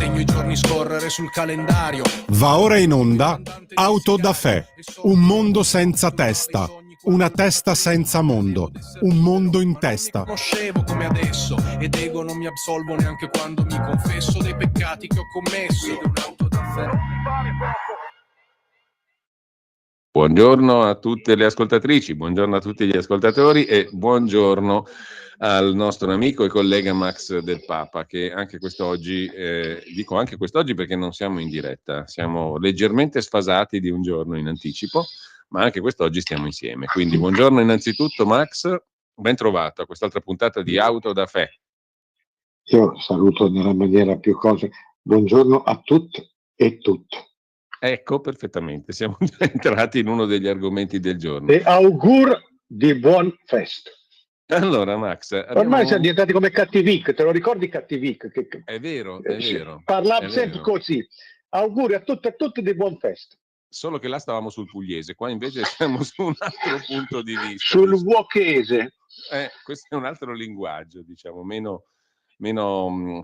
disegno i giorni scorrere sul calendario. Va ora in onda Auto da Fè, un mondo senza testa, una testa senza mondo, un mondo in testa. Conoscevo come adesso ed ego non mi absolvo neanche quando mi confesso dei peccati che ho commesso. Un'auto da Fè. Buongiorno a tutte le ascoltatrici, buongiorno a tutti gli ascoltatori e buongiorno al nostro amico e collega Max Del Papa, che anche quest'oggi, dico anche quest'oggi perché non siamo in diretta, siamo leggermente sfasati di un giorno in anticipo, ma anche quest'oggi stiamo insieme. Quindi buongiorno innanzitutto Max, ben trovato a quest'altra puntata di Auto da Fè. Io saluto nella maniera più cosa. Buongiorno a tutti e tutte. Ecco, perfettamente, siamo già entrati in uno degli argomenti del giorno. E augur di buon fest. Allora Max, Ormai siamo diventati come Cattivic, te lo ricordi Cattivic? È vero, è vero. Parlava è sempre vero. così. Auguri a tutti e tutti di buon fest. Solo che là stavamo sul pugliese, qua invece siamo su un altro punto di vista. Sul vuochese. Questo è un altro linguaggio, diciamo, meno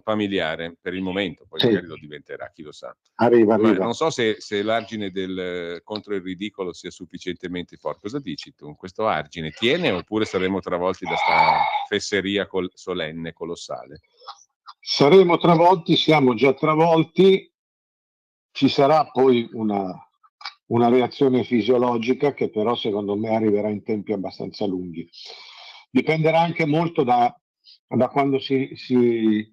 familiare per il momento, poi Sì. magari lo diventerà, chi lo sa. Arriva. Non so se l'argine del contro il ridicolo sia sufficientemente forte. Cosa dici tu? Questo argine tiene oppure saremo travolti da sta fesseria solenne, colossale? Saremo travolti, siamo già travolti. Ci sarà poi una reazione fisiologica che però secondo me arriverà in tempi abbastanza lunghi. Dipenderà anche molto da quando si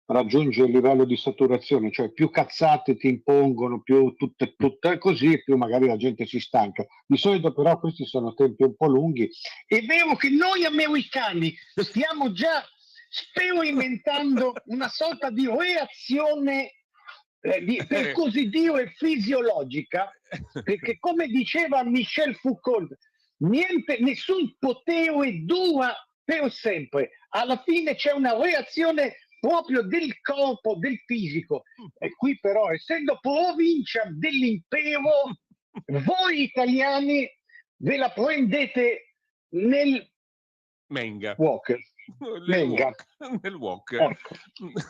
raggiunge il livello di saturazione, cioè più cazzate ti impongono, più tutte così, più magari la gente si stanca. Di solito però questi sono tempi un po' lunghi. È vero che noi americani stiamo già sperimentando una sorta di reazione per così dire fisiologica, perché come diceva Michel Foucault, nessun potere dura per sempre, alla fine c'è una reazione proprio del corpo, del fisico, e qui però essendo provincia dell'impero, voi italiani ve la prendete nel Menga. walk. Nel walk. Ecco.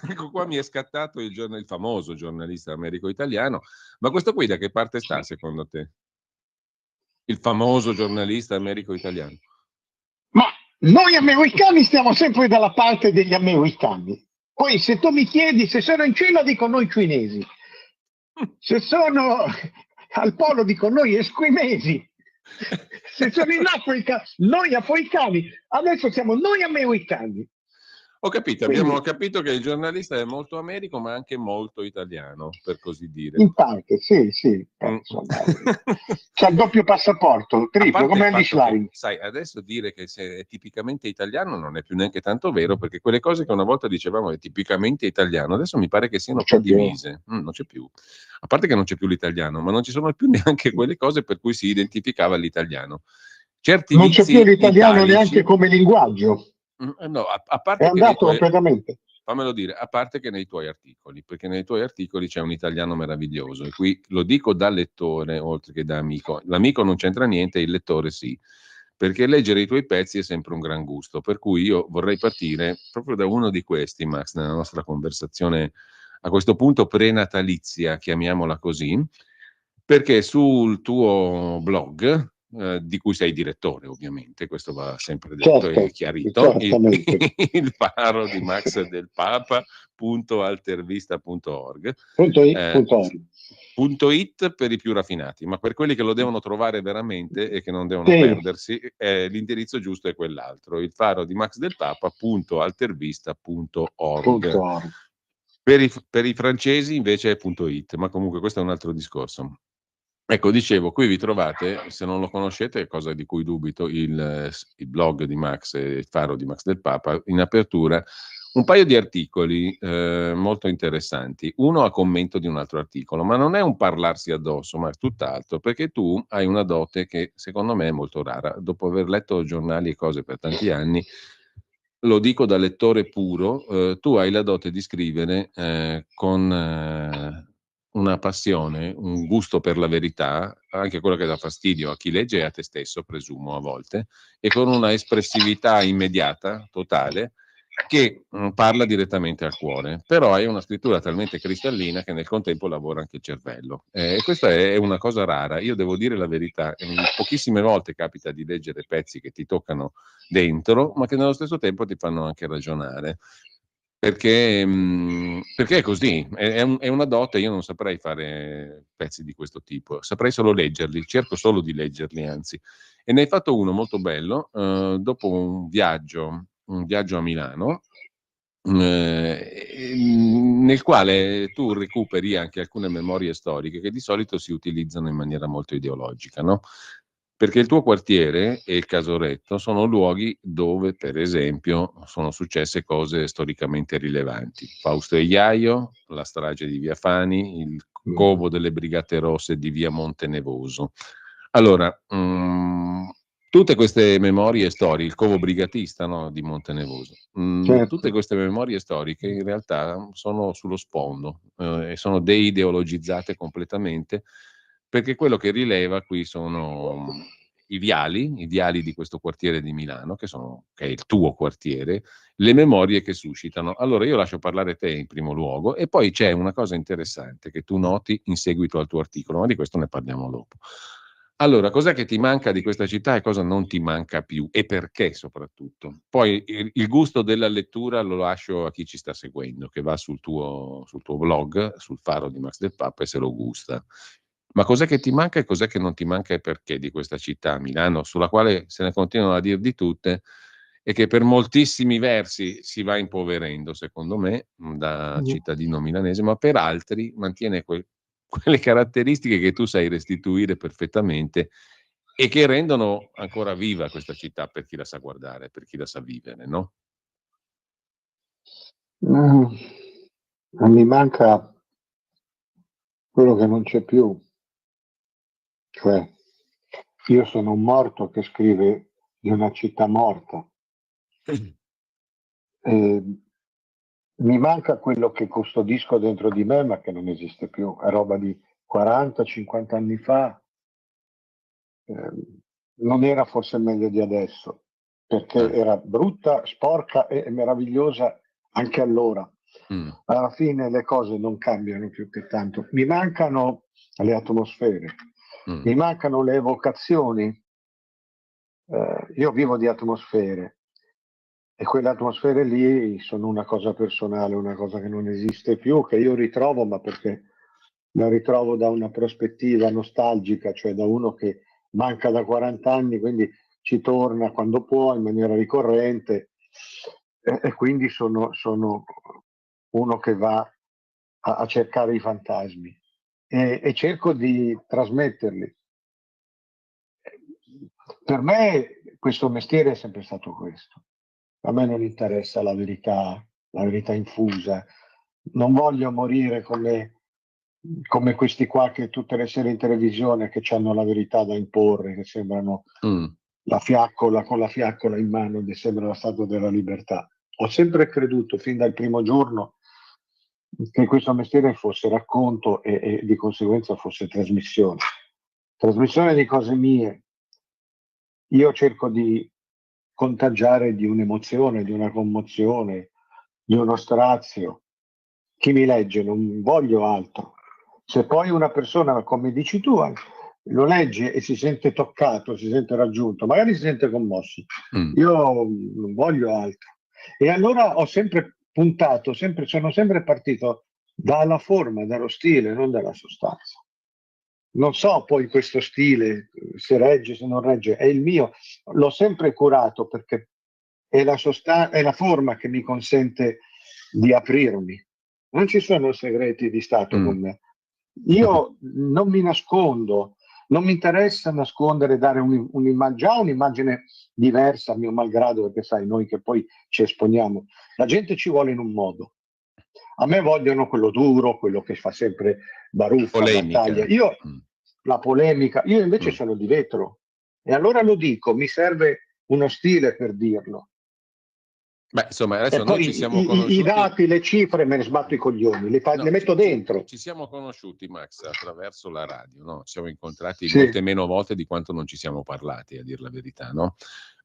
Ecco qua mi è scattato il famoso giornalista americo-italiano, ma questo qui da che parte sta secondo te? Il famoso giornalista americo-italiano. Ma noi americani stiamo sempre dalla parte degli americani. Poi se tu mi chiedi se sono in Cina dico noi cinesi, se sono al polo dico noi esquimesi, se sono in Africa noi africani, adesso siamo noi americani. Ho capito, Quindi, abbiamo capito che il giornalista è molto americo ma anche molto italiano, per così dire. In parte, sì. C'è il doppio passaporto, triplo, come Andy Schlein. Sai, adesso dire che se è tipicamente italiano non è più neanche tanto vero, perché quelle cose che una volta dicevamo è tipicamente italiano, adesso mi pare che siano un po' divise. Non c'è più. A parte che non c'è più l'italiano, ma non ci sono più neanche quelle cose per cui si identificava l'italiano. Non c'è più l'italiano neanche come linguaggio. No, a parte è andato completamente. Fammelo dire, a parte che nei tuoi articoli, perché nei tuoi articoli c'è un italiano meraviglioso, e qui lo dico da lettore oltre che da amico. L'amico non c'entra niente, il lettore sì, perché leggere i tuoi pezzi è sempre un gran gusto, per cui io vorrei partire proprio da uno di questi, Max, nella nostra conversazione a questo punto prenatalizia, chiamiamola così, perché sul tuo blog, di cui sei direttore ovviamente, questo va sempre detto e chiarito, il faro di Max Del Papa .altervista.org .it per i più raffinati, ma per quelli che lo devono trovare veramente e che non devono perdersi, l'indirizzo giusto è quell'altro, il faro di Max Del Papa .altervista.org. Per i francesi invece è .it, ma comunque questo è un altro discorso. Ecco, dicevo, qui vi trovate, se non lo conoscete, cosa di cui dubito, il blog di Max, il faro di Max Del Papa, in apertura, un paio di articoli molto interessanti. Uno a commento di un altro articolo, ma non è un parlarsi addosso, ma è tutt'altro, perché tu hai una dote che secondo me è molto rara. Dopo aver letto giornali e cose per tanti anni, lo dico da lettore puro, tu hai la dote di scrivere con una passione, un gusto per la verità, anche quello che dà fastidio a chi legge e a te stesso, presumo, a volte, e con una espressività immediata, totale, che parla direttamente al cuore, però è una scrittura talmente cristallina che nel contempo lavora anche il cervello. E questa è una cosa rara, io devo dire la verità, pochissime volte capita di leggere pezzi che ti toccano dentro, ma che nello stesso tempo ti fanno anche ragionare. Perché è così, è una dote, io non saprei fare pezzi di questo tipo, saprei solo leggerli, cerco solo di leggerli anzi. E ne hai fatto uno molto bello, dopo un viaggio a Milano, nel quale tu recuperi anche alcune memorie storiche che di solito si utilizzano in maniera molto ideologica, no? Perché il tuo quartiere e il Casoretto sono luoghi dove, per esempio, sono successe cose storicamente rilevanti. Fausto e Iaio, la strage di Via Fani, il covo delle Brigate Rosse di Via Montenevoso. Allora, tutte queste memorie storiche, il covo brigatista, no, di Montenevoso, Certo. tutte queste memorie storiche in realtà sono sullo sfondo e sono deideologizzate completamente, perché quello che rileva qui sono i viali di questo quartiere di Milano, che è il tuo quartiere, le memorie che suscitano. Allora io lascio parlare te in primo luogo e poi c'è una cosa interessante che tu noti in seguito al tuo articolo, ma di questo ne parliamo dopo. Allora, cos'è che ti manca di questa città e cosa non ti manca più e perché soprattutto? Poi il gusto della lettura lo lascio a chi ci sta seguendo, che va sul tuo blog, sul Faro di Max Del Papa e se lo gusta. Ma cos'è che ti manca e cos'è che non ti manca e perché di questa città, Milano, sulla quale se ne continuano a dir di tutte e che per moltissimi versi si va impoverendo, secondo me, da cittadino milanese, ma per altri mantiene quelle caratteristiche che tu sai restituire perfettamente e che rendono ancora viva questa città per chi la sa guardare, per chi la sa vivere, no? Mi manca quello che non c'è più, cioè io sono un morto che scrive di una città morta. Mi manca quello che custodisco dentro di me ma che non esiste più, è roba di 40-50 anni fa, non era forse meglio di adesso, perché era brutta, sporca e meravigliosa anche allora. Alla fine le cose non cambiano più che tanto. Mi mancano le atmosfere, mi mancano le evocazioni. Io vivo di atmosfere e quelle atmosfere lì sono una cosa personale, una cosa che non esiste più, che io ritrovo, ma perché la ritrovo da una prospettiva nostalgica, cioè da uno che manca da 40 anni, quindi ci torna quando può in maniera ricorrente e quindi sono uno che va a cercare i fantasmi e cerco di trasmetterli. Per me questo mestiere è sempre stato questo. A me non interessa la verità infusa. Non voglio morire come questi qua che tutte le sere in televisione che hanno la verità da imporre, che sembrano la fiaccola con la fiaccola in mano, che sembra la Statua della Libertà. Ho sempre creduto fin dal primo giorno che questo mestiere fosse racconto e di conseguenza fosse trasmissione. Trasmissione di cose mie. Io cerco di contagiare di un'emozione, di una commozione, di uno strazio. Chi mi legge non voglio altro. Se poi una persona, come dici tu, lo legge e si sente toccato, si sente raggiunto, magari si sente commosso, io non voglio altro. E allora ho sempre puntato, sono sempre partito dalla forma, dallo stile, non dalla sostanza. Non so poi questo stile, se regge, se non regge, è il mio, l'ho sempre curato perché è la forma che mi consente di aprirmi. Non ci sono segreti di Stato con me. Io non mi nascondo, non mi interessa nascondere, dare un'immagine diversa a mio malgrado, perché sai, noi che poi ci esponiamo, la gente ci vuole in un modo. A me vogliono quello duro, quello che fa sempre baruffa, battaglia. Io la polemica, io invece sono di vetro e allora lo dico, mi serve uno stile per dirlo. Beh, insomma, adesso E noi poi ci siamo conosciuti. I dati, le cifre me ne sbatto i coglioni, le metto dentro. Ci siamo conosciuti, Max, attraverso la radio, no? Ci siamo incontrati Sì. molte meno volte di quanto non ci siamo parlati, a dir la verità, no?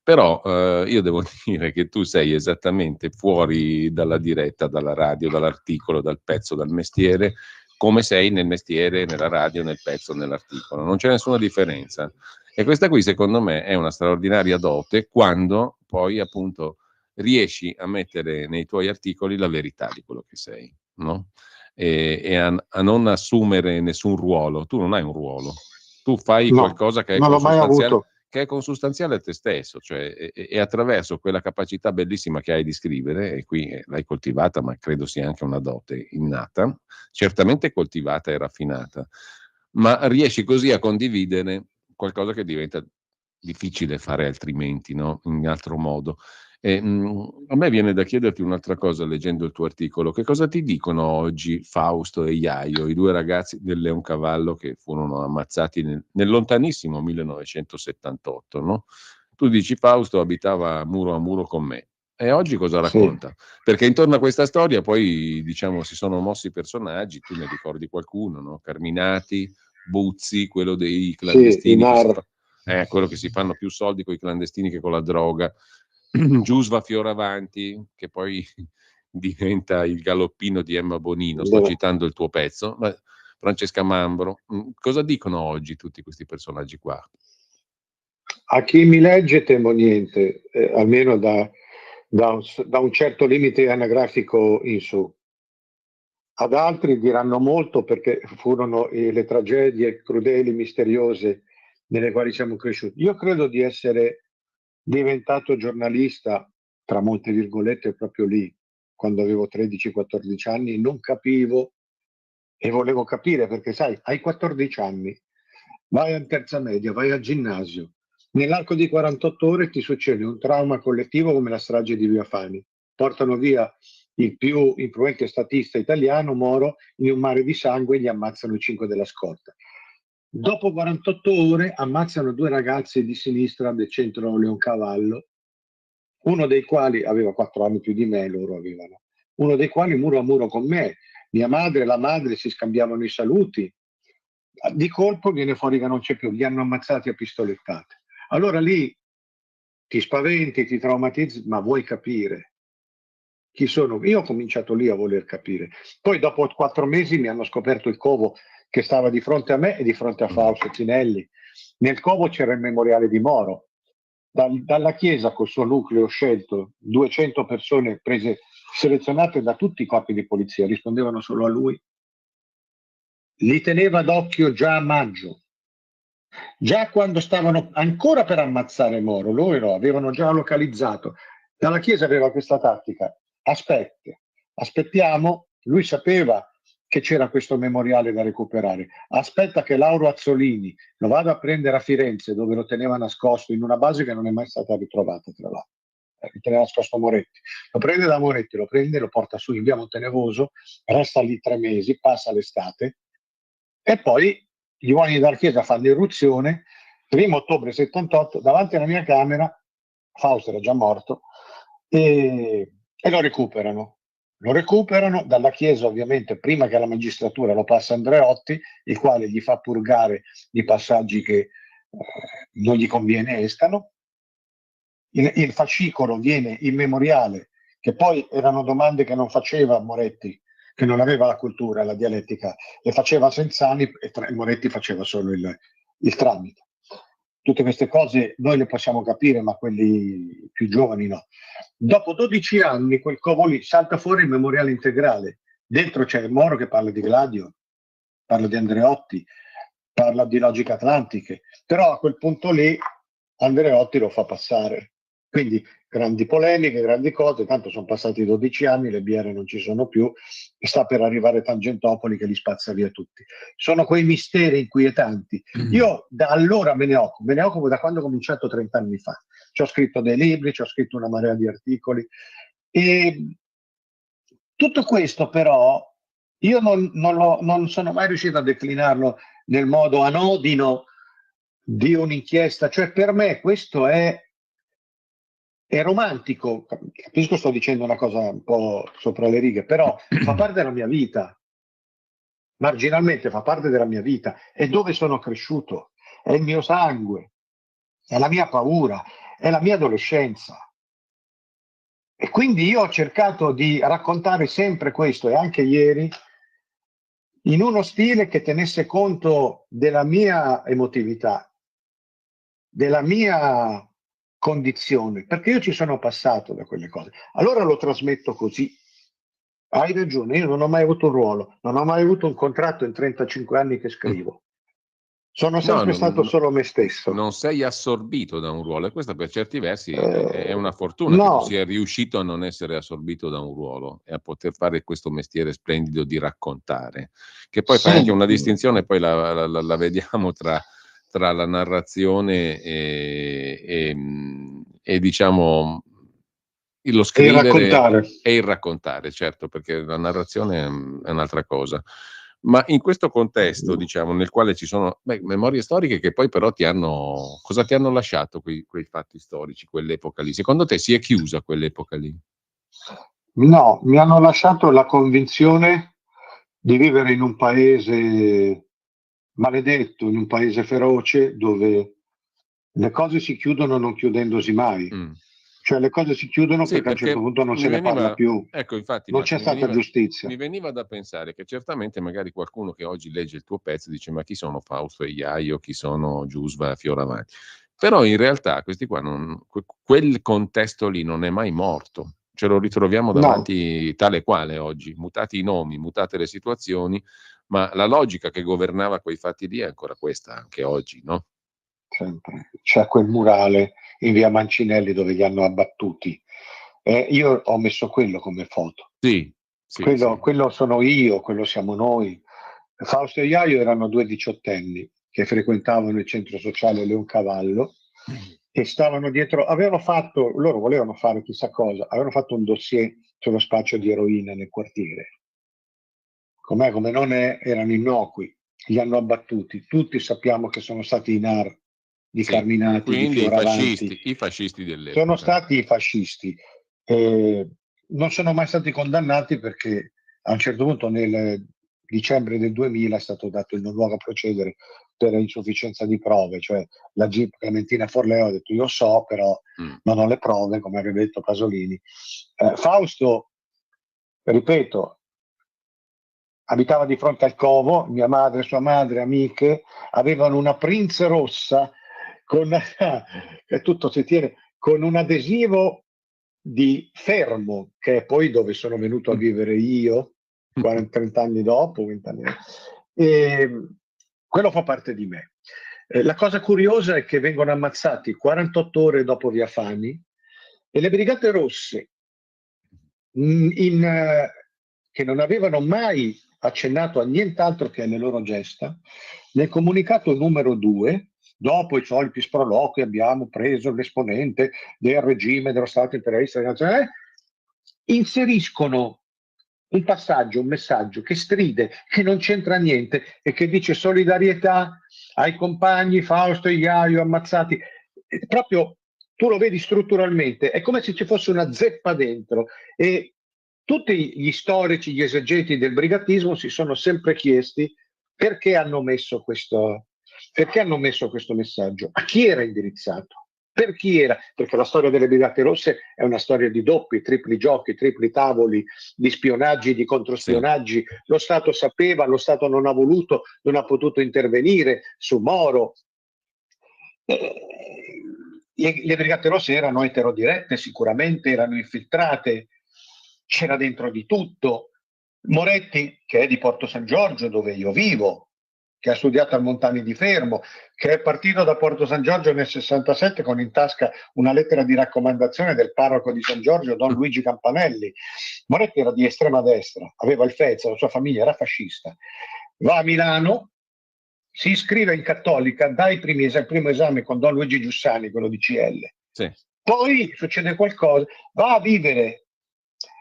Però io devo dire che tu sei esattamente fuori dalla diretta, dalla radio, dall'articolo, dal pezzo, dal mestiere, come sei nel mestiere, nella radio, nel pezzo, nell'articolo. Non c'è nessuna differenza. E questa qui, secondo me, è una straordinaria dote quando poi, appunto, riesci a mettere nei tuoi articoli la verità di quello che sei, no? E a non assumere nessun ruolo. Tu non hai un ruolo, tu fai No, qualcosa non l'ho mai avuto. che è consustanziale a te stesso, cioè, e attraverso quella capacità bellissima che hai di scrivere, e qui l'hai coltivata, ma credo sia anche una dote innata, certamente coltivata e raffinata, ma riesci così a condividere qualcosa che diventa difficile fare altrimenti, no? In altro modo. A me viene da chiederti un'altra cosa leggendo il tuo articolo. Che cosa ti dicono oggi Fausto e Iaio, i due ragazzi del Leoncavallo che furono ammazzati nel lontanissimo 1978, no? Tu dici Fausto abitava muro a muro con me. E oggi cosa Sì, racconta? Perché intorno a questa storia poi, diciamo, si sono mossi personaggi, tu ne ricordi qualcuno, no? Carminati, Buzzi, quello dei sì, i clandestini NAR. quello che si fanno più soldi con i clandestini che con la droga. Giusva Fioravanti, che poi diventa il galoppino di Emma Bonino, sto citando il tuo pezzo, ma Francesca Mambro. Cosa dicono oggi tutti questi personaggi qua? A chi mi legge temo niente, almeno da un certo limite anagrafico in su. Ad altri diranno molto perché furono le tragedie crudeli, misteriose nelle quali siamo cresciuti. Io credo di essere diventato giornalista, tra molte virgolette, proprio lì, quando avevo 13-14 anni, non capivo e volevo capire perché, sai, hai 14 anni, vai in terza media, vai al ginnasio, nell'arco di 48 ore ti succede un trauma collettivo come la strage di Via Fani. Portano via il più influente statista italiano, Moro, in un mare di sangue e gli ammazzano i 5 della scorta. Dopo 48 ore ammazzano 2 ragazzi di sinistra del centro Leoncavallo, uno dei quali aveva 4 anni più di me, loro avevano, uno dei quali muro a muro con me. Mia madre e la madre si scambiavano i saluti. Di colpo viene fuori che non c'è più, li hanno ammazzati a pistolettate. Allora lì ti spaventi, ti traumatizzi, ma vuoi capire chi sono? Io ho cominciato lì a voler capire. Poi dopo 4 mesi mi hanno scoperto il covo che stava di fronte a me e di fronte a Fausto Cinelli. Nel covo c'era il memoriale di Moro. Dalla chiesa col suo nucleo scelto, 200 persone prese, selezionate da tutti i corpi di polizia, rispondevano solo a lui. Li teneva d'occhio già a maggio. Già quando stavano ancora per ammazzare Moro, loro avevano già localizzato. Dalla Chiesa aveva questa tattica: aspettiamo, lui sapeva che c'era questo memoriale da recuperare, aspetta che Lauro Azzolini lo vada a prendere a Firenze, dove lo teneva nascosto in una base che non è mai stata ritrovata, tra l'altro. Lo teneva nascosto Moretti, lo prende da Moretti, lo prende, lo porta su in via Montenevoso, resta lì 3 mesi, passa l'estate e poi gli uomini della Chiesa fanno irruzione, 1° ottobre 78, davanti alla mia camera, Fausto era già morto, e lo recuperano. Lo recuperano dalla Chiesa, ovviamente, prima che la magistratura lo passa Andreotti, il quale gli fa purgare i passaggi che non gli conviene escano. Il fascicolo viene in memoriale, che poi erano domande che non faceva Moretti, che non aveva la cultura, la dialettica, le faceva Senzani e Moretti faceva solo il tramite. Tutte queste cose noi le possiamo capire, ma quelli più giovani no. Dopo 12 anni quel covo lì salta fuori il memoriale integrale. Dentro c'è Moro che parla di Gladio, parla di Andreotti, parla di logiche atlantiche, però a quel punto lì Andreotti lo fa passare. Quindi grandi polemiche, grandi cose, tanto sono passati 12 anni, le biere non ci sono più, e sta per arrivare Tangentopoli che li spazza via tutti. Sono quei misteri inquietanti. Io da allora me ne occupo da quando ho cominciato 30 anni fa. Ci ho scritto dei libri, ci ho scritto una marea di articoli. E tutto questo però io non sono mai riuscito a declinarlo nel modo anodino di un'inchiesta. Cioè per me questo è romantico, capisco, sto dicendo una cosa un po' sopra le righe, però fa parte della mia vita, marginalmente fa parte della mia vita, è dove sono cresciuto, è il mio sangue, è la mia paura, è la mia adolescenza. E quindi io ho cercato di raccontare sempre questo, e anche ieri, in uno stile che tenesse conto della mia emotività, della mia condizione, perché io ci sono passato da quelle cose. Allora lo trasmetto così. Hai ragione, io non ho mai avuto un ruolo, non ho mai avuto un contratto in 35 anni che scrivo. Sono sempre stato solo me stesso. Non sei assorbito da un ruolo, e questa per certi versi è una fortuna che no. tu sia riuscito a non essere assorbito da un ruolo e a poter fare questo mestiere splendido di raccontare, che poi fai anche una distinzione, poi la vediamo tra la narrazione e diciamo lo scrivere e il raccontare, certo, perché la narrazione è un'altra cosa. Ma in questo contesto, diciamo, nel quale ci sono memorie storiche che poi però cosa ti hanno lasciato quei fatti storici, quell'epoca lì? Secondo te si è chiusa quell'epoca lì? No, mi hanno lasciato la convinzione di vivere in un paese maledetto, in un paese feroce, dove le cose si chiudono non chiudendosi mai. Cioè le cose si chiudono perché a un certo punto non se ne parla più. Ecco, infatti, non c'è stata giustizia. Mi veniva da pensare che certamente magari qualcuno che oggi legge il tuo pezzo dice: ma chi sono Fausto e Iaio, chi sono Giusva, Fioravanti? Però in realtà questi qua quel contesto lì non è mai morto. Ce lo ritroviamo davanti tale quale oggi, mutati i nomi, mutate le situazioni, ma la logica che governava quei fatti lì è ancora questa anche oggi, no? Sempre. C'è quel murale in via Mancinelli dove li hanno abbattuti. Io ho messo quello come foto. Sì, quello sono io, quello siamo noi. Fausto e Iaio erano due diciottenni che frequentavano il centro sociale Leoncavallo e stavano dietro, loro volevano fare chissà cosa, avevano fatto un dossier sullo spaccio di eroina nel quartiere. Come non erano innocui, li hanno abbattuti. Tutti sappiamo che sono stati i NAR di Carminati, di Fioravanti. I fascisti dell'epoca. Sono stati i fascisti. Non sono mai stati condannati perché a un certo punto nel dicembre del 2000 è stato dato il non luogo a procedere per insufficienza di prove, cioè la GIP Clementina Forleo ha detto io so, però non ho le prove, come aveva detto Pasolini. Fausto, ripeto, abitava di fronte al covo, mia madre, sua madre, amiche, avevano una Prince rossa che tutto si tiene, con un adesivo di Fermo, che è poi dove sono venuto a vivere io, 30 anni dopo, 20 anni dopo. E quello fa parte di me. La cosa curiosa è che vengono ammazzati 48 ore dopo Via Fani e le Brigate Rosse, che non avevano mai accennato a nient'altro che alle loro gesta, nel comunicato numero 2, dopo i soliti sproloqui, abbiamo preso l'esponente del regime dello Stato imperialista nazionale, inseriscono un passaggio, un messaggio che stride, che non c'entra niente e che dice solidarietà ai compagni Fausto e Iaio ammazzati. Proprio tu lo vedi strutturalmente, è come se ci fosse una zeppa dentro, e tutti gli storici, gli esegeti del brigatismo si sono sempre chiesti perché hanno messo questo messaggio, a chi era indirizzato. Per chi era? Perché la storia delle Brigate Rosse è una storia di doppi, tripli giochi, tripli tavoli, di spionaggi, di controspionaggi. Sì. Lo Stato sapeva, lo Stato non ha voluto, non ha potuto intervenire su Moro. Le Brigate Rosse erano eterodirette, sicuramente erano infiltrate, c'era dentro di tutto. Moretti, che è di Porto San Giorgio, dove io vivo, che ha studiato al Montani di Fermo, che è partito da Porto San Giorgio nel 67 con in tasca una lettera di raccomandazione del parroco di San Giorgio, Don Luigi Campanelli. Moretti era di estrema destra, aveva il Fez, la sua famiglia era fascista. Va a Milano, si iscrive in Cattolica, dà il primo esame con Don Luigi Giussani, quello di CL. Sì. Poi succede qualcosa, va a vivere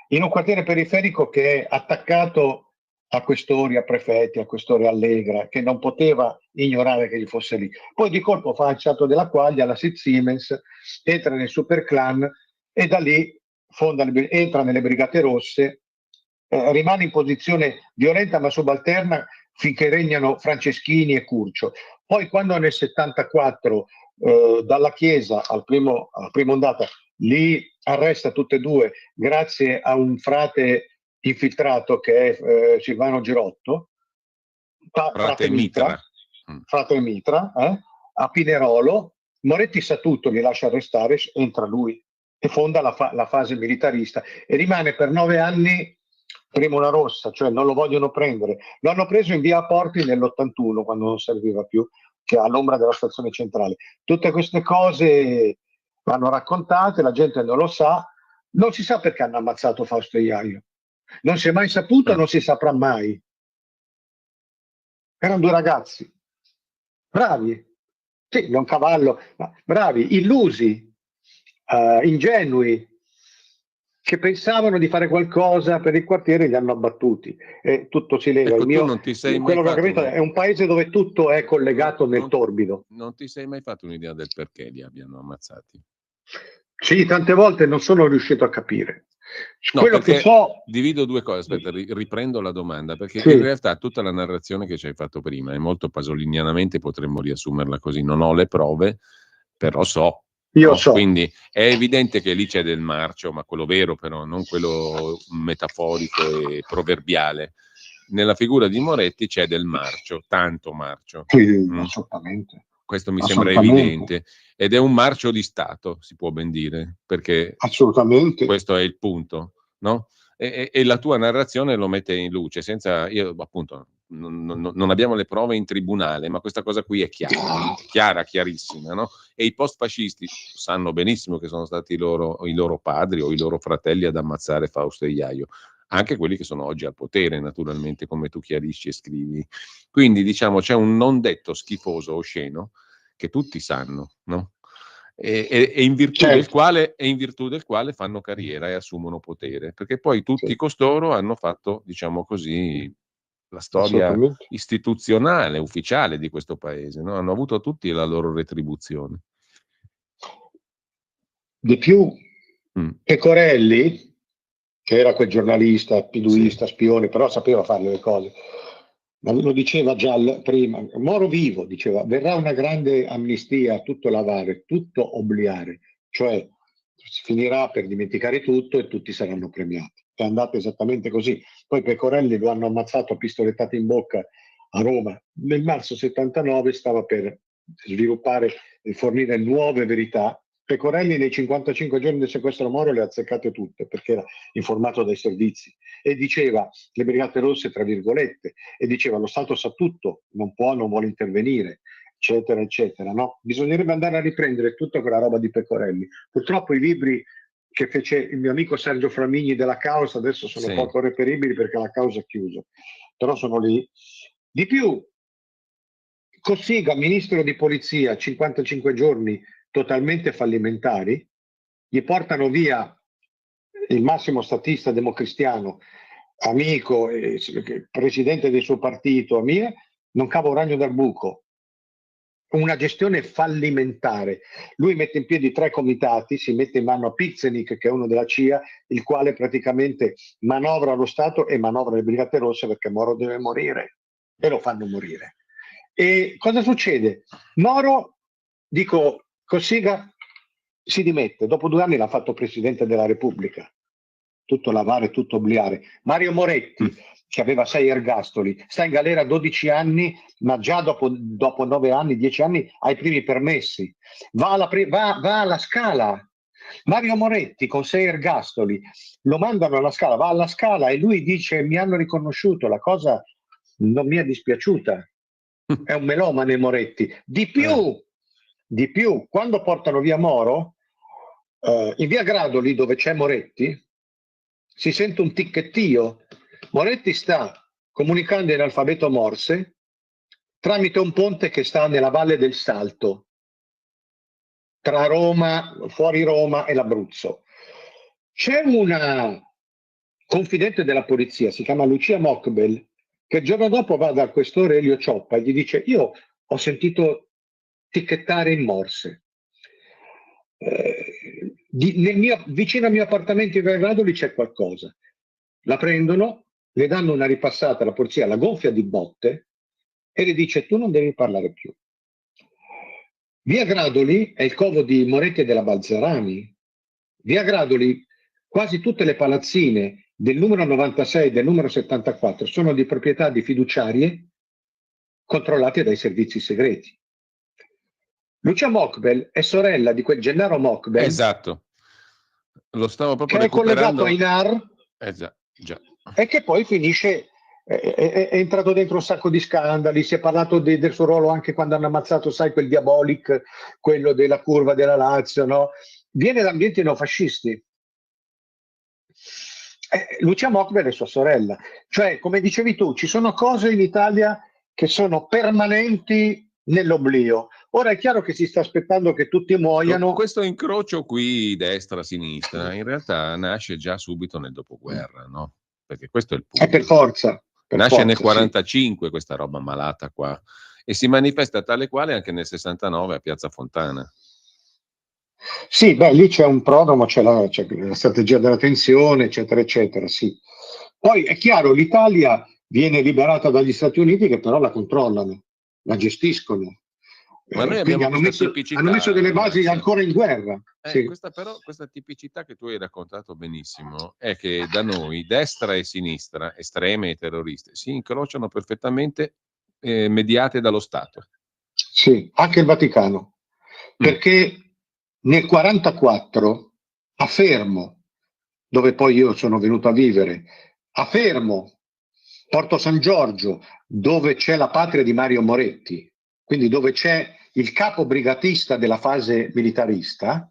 in un quartiere periferico che è attaccato a questori, a prefetti, a questore Allegra, che non poteva ignorare che gli fosse lì. Poi di colpo fa il salto della quaglia, la Sid Siemens, entra nel super clan e da lì entra nelle Brigate Rosse, rimane in posizione violenta ma subalterna finché regnano Franceschini e Curcio. Poi quando nel 74 dalla Chiesa alla prima ondata, li arresta tutte e due grazie a un frate infiltrato che è Silvano Girotto, frate Mitra, a Pinerolo. Moretti sa tutto, li lascia arrestare, entra lui e fonda la fase militarista e rimane per 9 anni Prima Rossa, cioè non lo vogliono prendere. Lo hanno preso in via Porti nell'81 quando non serviva più, che è all'ombra della stazione centrale. Tutte queste cose vanno raccontate, la gente non lo sa, non si sa perché hanno ammazzato Fausto Iaio, non si è mai saputo, non si saprà mai. Erano 2 ragazzi bravi, sì, non cavallo, ma bravi, illusi, ingenui, che pensavano di fare qualcosa per il quartiere, li hanno abbattuti e tutto si lega. Ecco, tu non ti sei mai quello che ho fatto capito è un paese dove tutto è collegato nel torbido. Non ti sei mai fatto un'idea del perché li abbiano ammazzati? Sì, tante volte non sono riuscito a capire. No, Quello che so... divido 2 cose, aspetta, riprendo la domanda, perché Sì. in realtà tutta la narrazione che ci hai fatto prima è molto pasolinianamente, potremmo riassumerla così, non ho le prove, però so. Io No? so. Quindi è evidente che lì c'è del marcio, ma quello vero però, non quello metaforico e proverbiale. Nella figura di Moretti c'è del marcio, tanto marcio. Sì, assolutamente. Questo mi sembra evidente. Ed è un marcio di Stato, si può ben dire, perché assolutamente. Questo è il punto, no? E la tua narrazione lo mette in luce, senza, io appunto non abbiamo le prove in tribunale, ma questa cosa qui è chiara, chiarissima, no? E i post-fascisti sanno benissimo che sono stati i loro padri o i loro fratelli ad ammazzare Fausto e Iaio, anche quelli che sono oggi al potere, naturalmente, come tu chiarisci e scrivi. Quindi, diciamo, c'è un non detto schifoso, osceno, che tutti sanno, no? E in virtù del quale fanno carriera e assumono potere, perché poi tutti costoro hanno fatto, diciamo così, la storia istituzionale, ufficiale di questo paese, no? Hanno avuto tutti la loro retribuzione. Di più, Pecorelli, che era quel giornalista, piduista, spione, però sapeva fare le cose, ma lo diceva già prima, Moro vivo, diceva, verrà una grande amnistia, tutto lavare, tutto obliare, cioè si finirà per dimenticare tutto e tutti saranno premiati. È andato esattamente così. Poi Pecorelli lo hanno ammazzato a pistolettate in bocca a Roma. Nel marzo 79 stava per sviluppare e fornire nuove verità. Pecorelli nei 55 giorni del sequestro Moro le ha azzeccate tutte perché era informato dai servizi e diceva le Brigate Rosse tra virgolette e diceva lo Stato sa tutto, non può, non vuole intervenire, eccetera eccetera, no? Bisognerebbe andare a riprendere tutta quella roba di Pecorelli. Purtroppo i libri che fece il mio amico Sergio Flamigni della Causa adesso sono poco reperibili perché la causa è chiusa, però sono lì. Di più, Cossiga, ministro di polizia, 55 giorni totalmente fallimentari, gli portano via il massimo statista democristiano, amico, presidente del suo partito, non cava un ragno dal buco. Una gestione fallimentare. Lui mette in piedi 3 comitati, si mette in mano a Pizzenik, che è uno della CIA, il quale praticamente manovra lo Stato e manovra le Brigate Rosse perché Moro deve morire e lo fanno morire. E cosa succede? Moro, Cossiga si dimette, dopo 2 anni l'ha fatto Presidente della Repubblica. Tutto lavare, tutto obliare. Mario Moretti, che aveva 6 ergastoli, sta in galera 12 anni, ma già dopo 9 anni, 10 anni ha i primi permessi. Va alla Scala. Mario Moretti con 6 ergastoli lo mandano alla Scala, va alla Scala e lui dice mi hanno riconosciuto, la cosa non mi è dispiaciuta. È un melomane Moretti. Di più, quando portano via Moro, in via Gradoli dove c'è Moretti, si sente un ticchettio. Moretti sta comunicando in alfabeto Morse tramite un ponte che sta nella Valle del Salto, tra Roma, fuori Roma e l'Abruzzo. C'è una confidente della polizia, si chiama Lucia Mockbel, che il giorno dopo va dal questore Elio Cioppa e gli dice io ho sentito ticchettare in Morse. Vicino al mio appartamento in Gradoli c'è qualcosa. La prendono, le danno una ripassata, la polizia la gonfia di botte e le dice tu non devi parlare più. Via Gradoli è il covo di Moretti e della Balzerani. Via Gradoli, quasi tutte le palazzine del numero 96 e del numero 74 sono di proprietà di fiduciarie controllate dai servizi segreti. Lucia Mokbel è sorella di quel Gennaro Mokbel, Esatto. Lo stavo proprio che è collegato recuperando. ai NAR Già. e che poi finisce, è entrato dentro un sacco di scandali. Si è parlato del suo ruolo anche quando hanno ammazzato, sai, quel Diabolic, quello della curva della Lazio, no? Viene da ambienti neofascisti. Lucia Mokbel è sua sorella. Cioè, come dicevi tu, ci sono cose in Italia che sono permanenti nell'oblio. Ora è chiaro che si sta aspettando che tutti muoiano. Questo incrocio qui destra-sinistra in realtà nasce già subito nel dopoguerra, no? Perché questo è il punto. Per forza. Nasce nel Sì. 45 questa roba malata qua e si manifesta tale quale anche nel 69 a Piazza Fontana. Sì, beh, lì c'è un prodromo, c'è la strategia della tensione, eccetera, eccetera, sì. Poi è chiaro, l'Italia viene liberata dagli Stati Uniti che però la controllano, la gestiscono. Ma noi Quindi abbiamo questa tipicità. hanno messo delle basi Sì. ancora in guerra. Sì. Questa tipicità che tu hai raccontato benissimo è che da noi destra e sinistra, estreme e terroriste, si incrociano perfettamente mediate dallo Stato. Sì, anche il Vaticano. Perché nel 1944 a Fermo, dove poi io sono venuto a vivere, a Fermo, Porto San Giorgio, dove c'è la patria di Mario Moretti, quindi dove c'è il capo brigatista della fase militarista,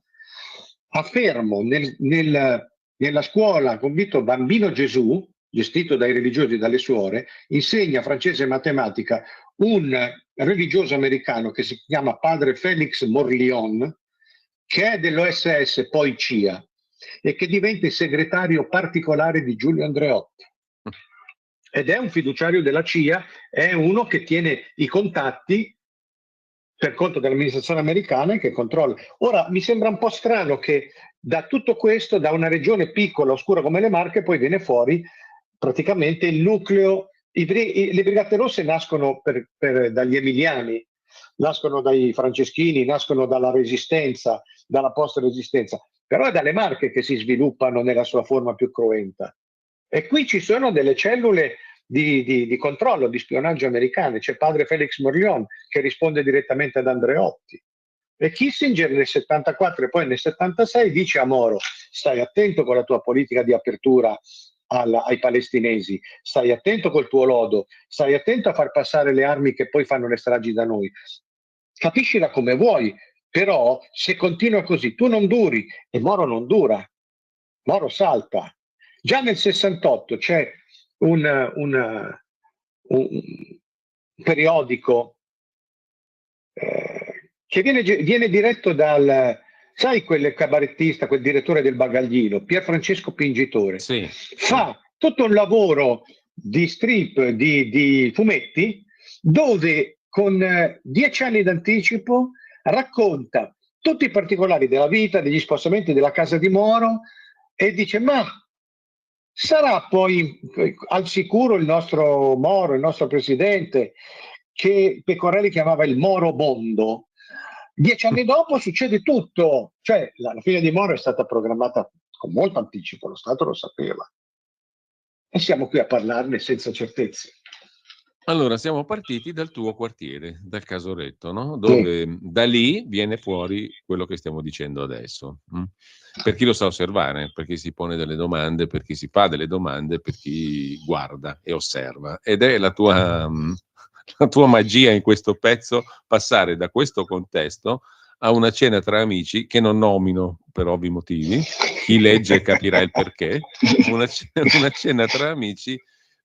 a Fermo, nella scuola convitto Bambino Gesù, gestito dai religiosi e dalle suore, insegna francese e matematica un religioso americano che si chiama padre Felix Morlion, che è dell'OSS, poi CIA, e che diventa il segretario particolare di Giulio Andreotti. Ed è un fiduciario della CIA, è uno che tiene i contatti per conto dell'amministrazione americana e che controlla. Ora, mi sembra un po' strano che da tutto questo, da una regione piccola, oscura come le Marche, poi viene fuori praticamente il nucleo. Le Brigate Rosse nascono dagli emiliani, nascono dai franceschini, nascono dalla Resistenza, dalla post-Resistenza, però è dalle Marche che si sviluppano nella sua forma più cruenta. E qui ci sono delle cellule di controllo, di spionaggio americane. C'è padre Felix Morlion che risponde direttamente ad Andreotti. E Kissinger nel 74 e poi nel 76 dice a Moro: stai attento con la tua politica di apertura ai palestinesi, stai attento col tuo lodo, stai attento a far passare le armi che poi fanno le stragi da noi. Capiscila come vuoi, però se continua così tu non duri, e Moro non dura, Moro salta. Già nel 68 c'è un periodico che viene diretto dal, sai, quel cabarettista, quel direttore del Bagaglino, Pier Francesco Pingitore. Sì. Fa tutto un lavoro di strip, di fumetti, dove con 10 anni d'anticipo racconta tutti i particolari della vita, degli spostamenti della casa di Moro, e dice: ma sarà poi al sicuro il nostro Moro, il nostro presidente, che Pecorelli chiamava il Moro Bondo? 10 anni dopo succede tutto, cioè la fine di Moro è stata programmata con molto anticipo, lo Stato lo sapeva, e siamo qui a parlarne senza certezze. Allora, siamo partiti dal tuo quartiere, dal Casoretto, no? Dove da lì viene fuori quello che stiamo dicendo adesso. Per chi lo sa osservare, per chi si pone delle domande, per chi si fa delle domande, per chi guarda e osserva. Ed è la tua magia in questo pezzo passare da questo contesto a una cena tra amici che non nomino per ovvi motivi. Chi legge capirà il perché. Una cena tra amici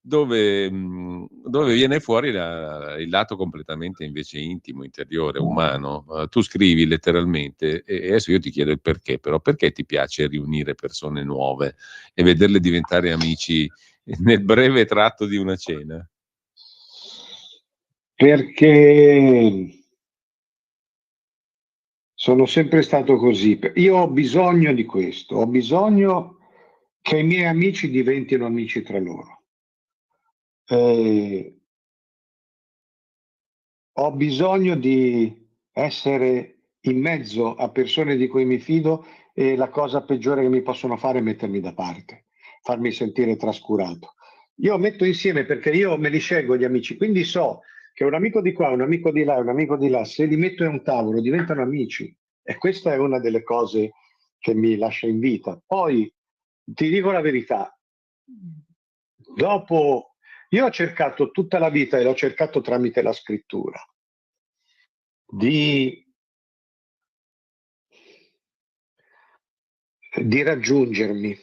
dove viene fuori il lato completamente invece intimo, interiore, umano. Tu scrivi letteralmente, e adesso io ti chiedo il perché, però perché ti piace riunire persone nuove e vederle diventare amici nel breve tratto di una cena? Perché sono sempre stato così. Io ho bisogno di questo, ho bisogno che i miei amici diventino amici tra loro. Ho bisogno di essere in mezzo a persone di cui mi fido, e la cosa peggiore che mi possono fare è mettermi da parte, farmi sentire trascurato. Io metto insieme, perché io me li scelgo gli amici, quindi so che un amico di qua, un amico di là, un amico di là, se li metto in un tavolo diventano amici, e questa è una delle cose che mi lascia in vita. Poi ti dico la verità, dopo io ho cercato tutta la vita, e l'ho cercato tramite la scrittura, di raggiungermi,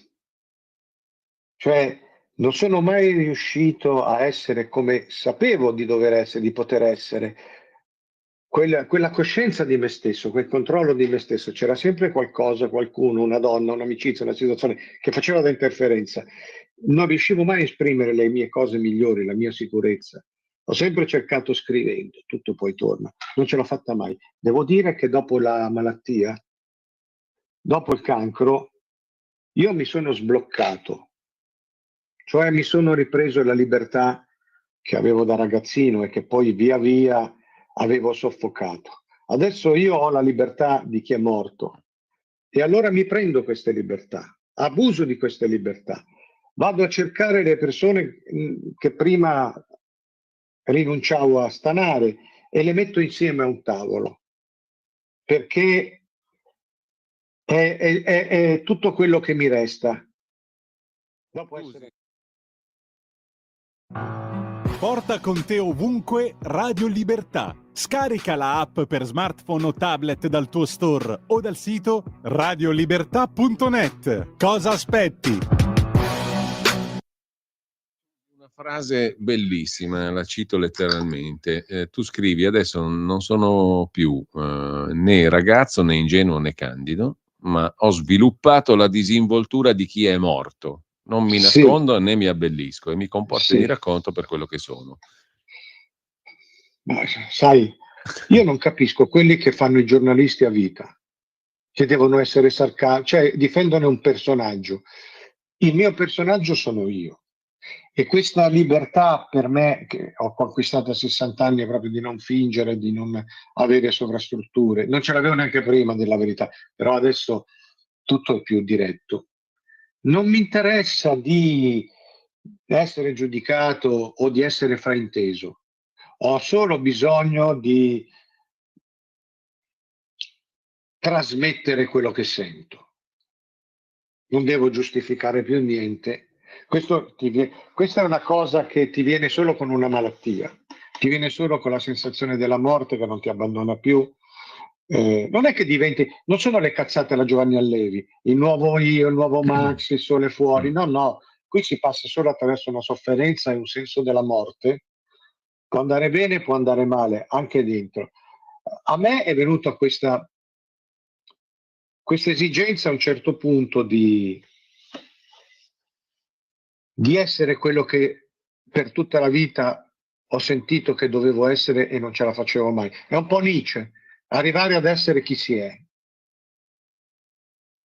cioè non sono mai riuscito a essere come sapevo di dover essere, di poter essere. Quella coscienza di me stesso, quel controllo di me stesso, c'era sempre qualcosa, qualcuno, una donna, un'amicizia, una situazione che faceva da interferenza. Non riuscivo mai a esprimere le mie cose migliori, la mia sicurezza. Ho sempre cercato scrivendo, tutto poi torna. Non ce l'ho fatta mai. Devo dire che dopo la malattia, dopo il cancro, io mi sono sbloccato, cioè mi sono ripreso la libertà che avevo da ragazzino e che poi via via avevo soffocato. Adesso io ho la libertà di chi è morto, e allora mi prendo queste libertà, abuso di queste libertà, vado a cercare le persone che prima rinunciavo a stanare e le metto insieme a un tavolo, perché è tutto quello che mi resta. Dopo essere... Porta con te ovunque Radio Libertà. Scarica la app per smartphone o tablet dal tuo store o dal sito radiolibertà.net. Cosa aspetti? Una frase bellissima, la cito letteralmente. Tu scrivi: adesso non sono più né ragazzo né ingenuo né candido, ma ho sviluppato la disinvoltura di chi è morto. Non mi Sì, nascondo né mi abbellisco e mi comporto e mi sì. racconto per quello che sono. Ma, sai, io non capisco quelli che fanno i giornalisti a vita, che devono essere sarcastici, cioè difendono un personaggio. Il mio personaggio sono io. E questa libertà per me, che ho conquistato a 60 anni, è proprio di non fingere, di non avere sovrastrutture. Non ce l'avevo neanche prima, della verità, però adesso tutto è più diretto. Non mi interessa di essere giudicato o di essere frainteso. Ho solo bisogno di trasmettere quello che sento. Non devo giustificare più niente. Questa è una cosa che ti viene solo con una malattia, ti viene solo con la sensazione della morte che non ti abbandona più. Non è che diventi, non sono le cazzate alla Giovanni Allevi, il nuovo io, il nuovo Max, il sole fuori, no, qui si passa solo attraverso una sofferenza e un senso della morte. Può andare bene, può andare male, anche dentro. A me è venuta questa esigenza a un certo punto di essere quello che per tutta la vita ho sentito che dovevo essere e non ce la facevo mai. È un po' Nietzsche, arrivare ad essere chi si è.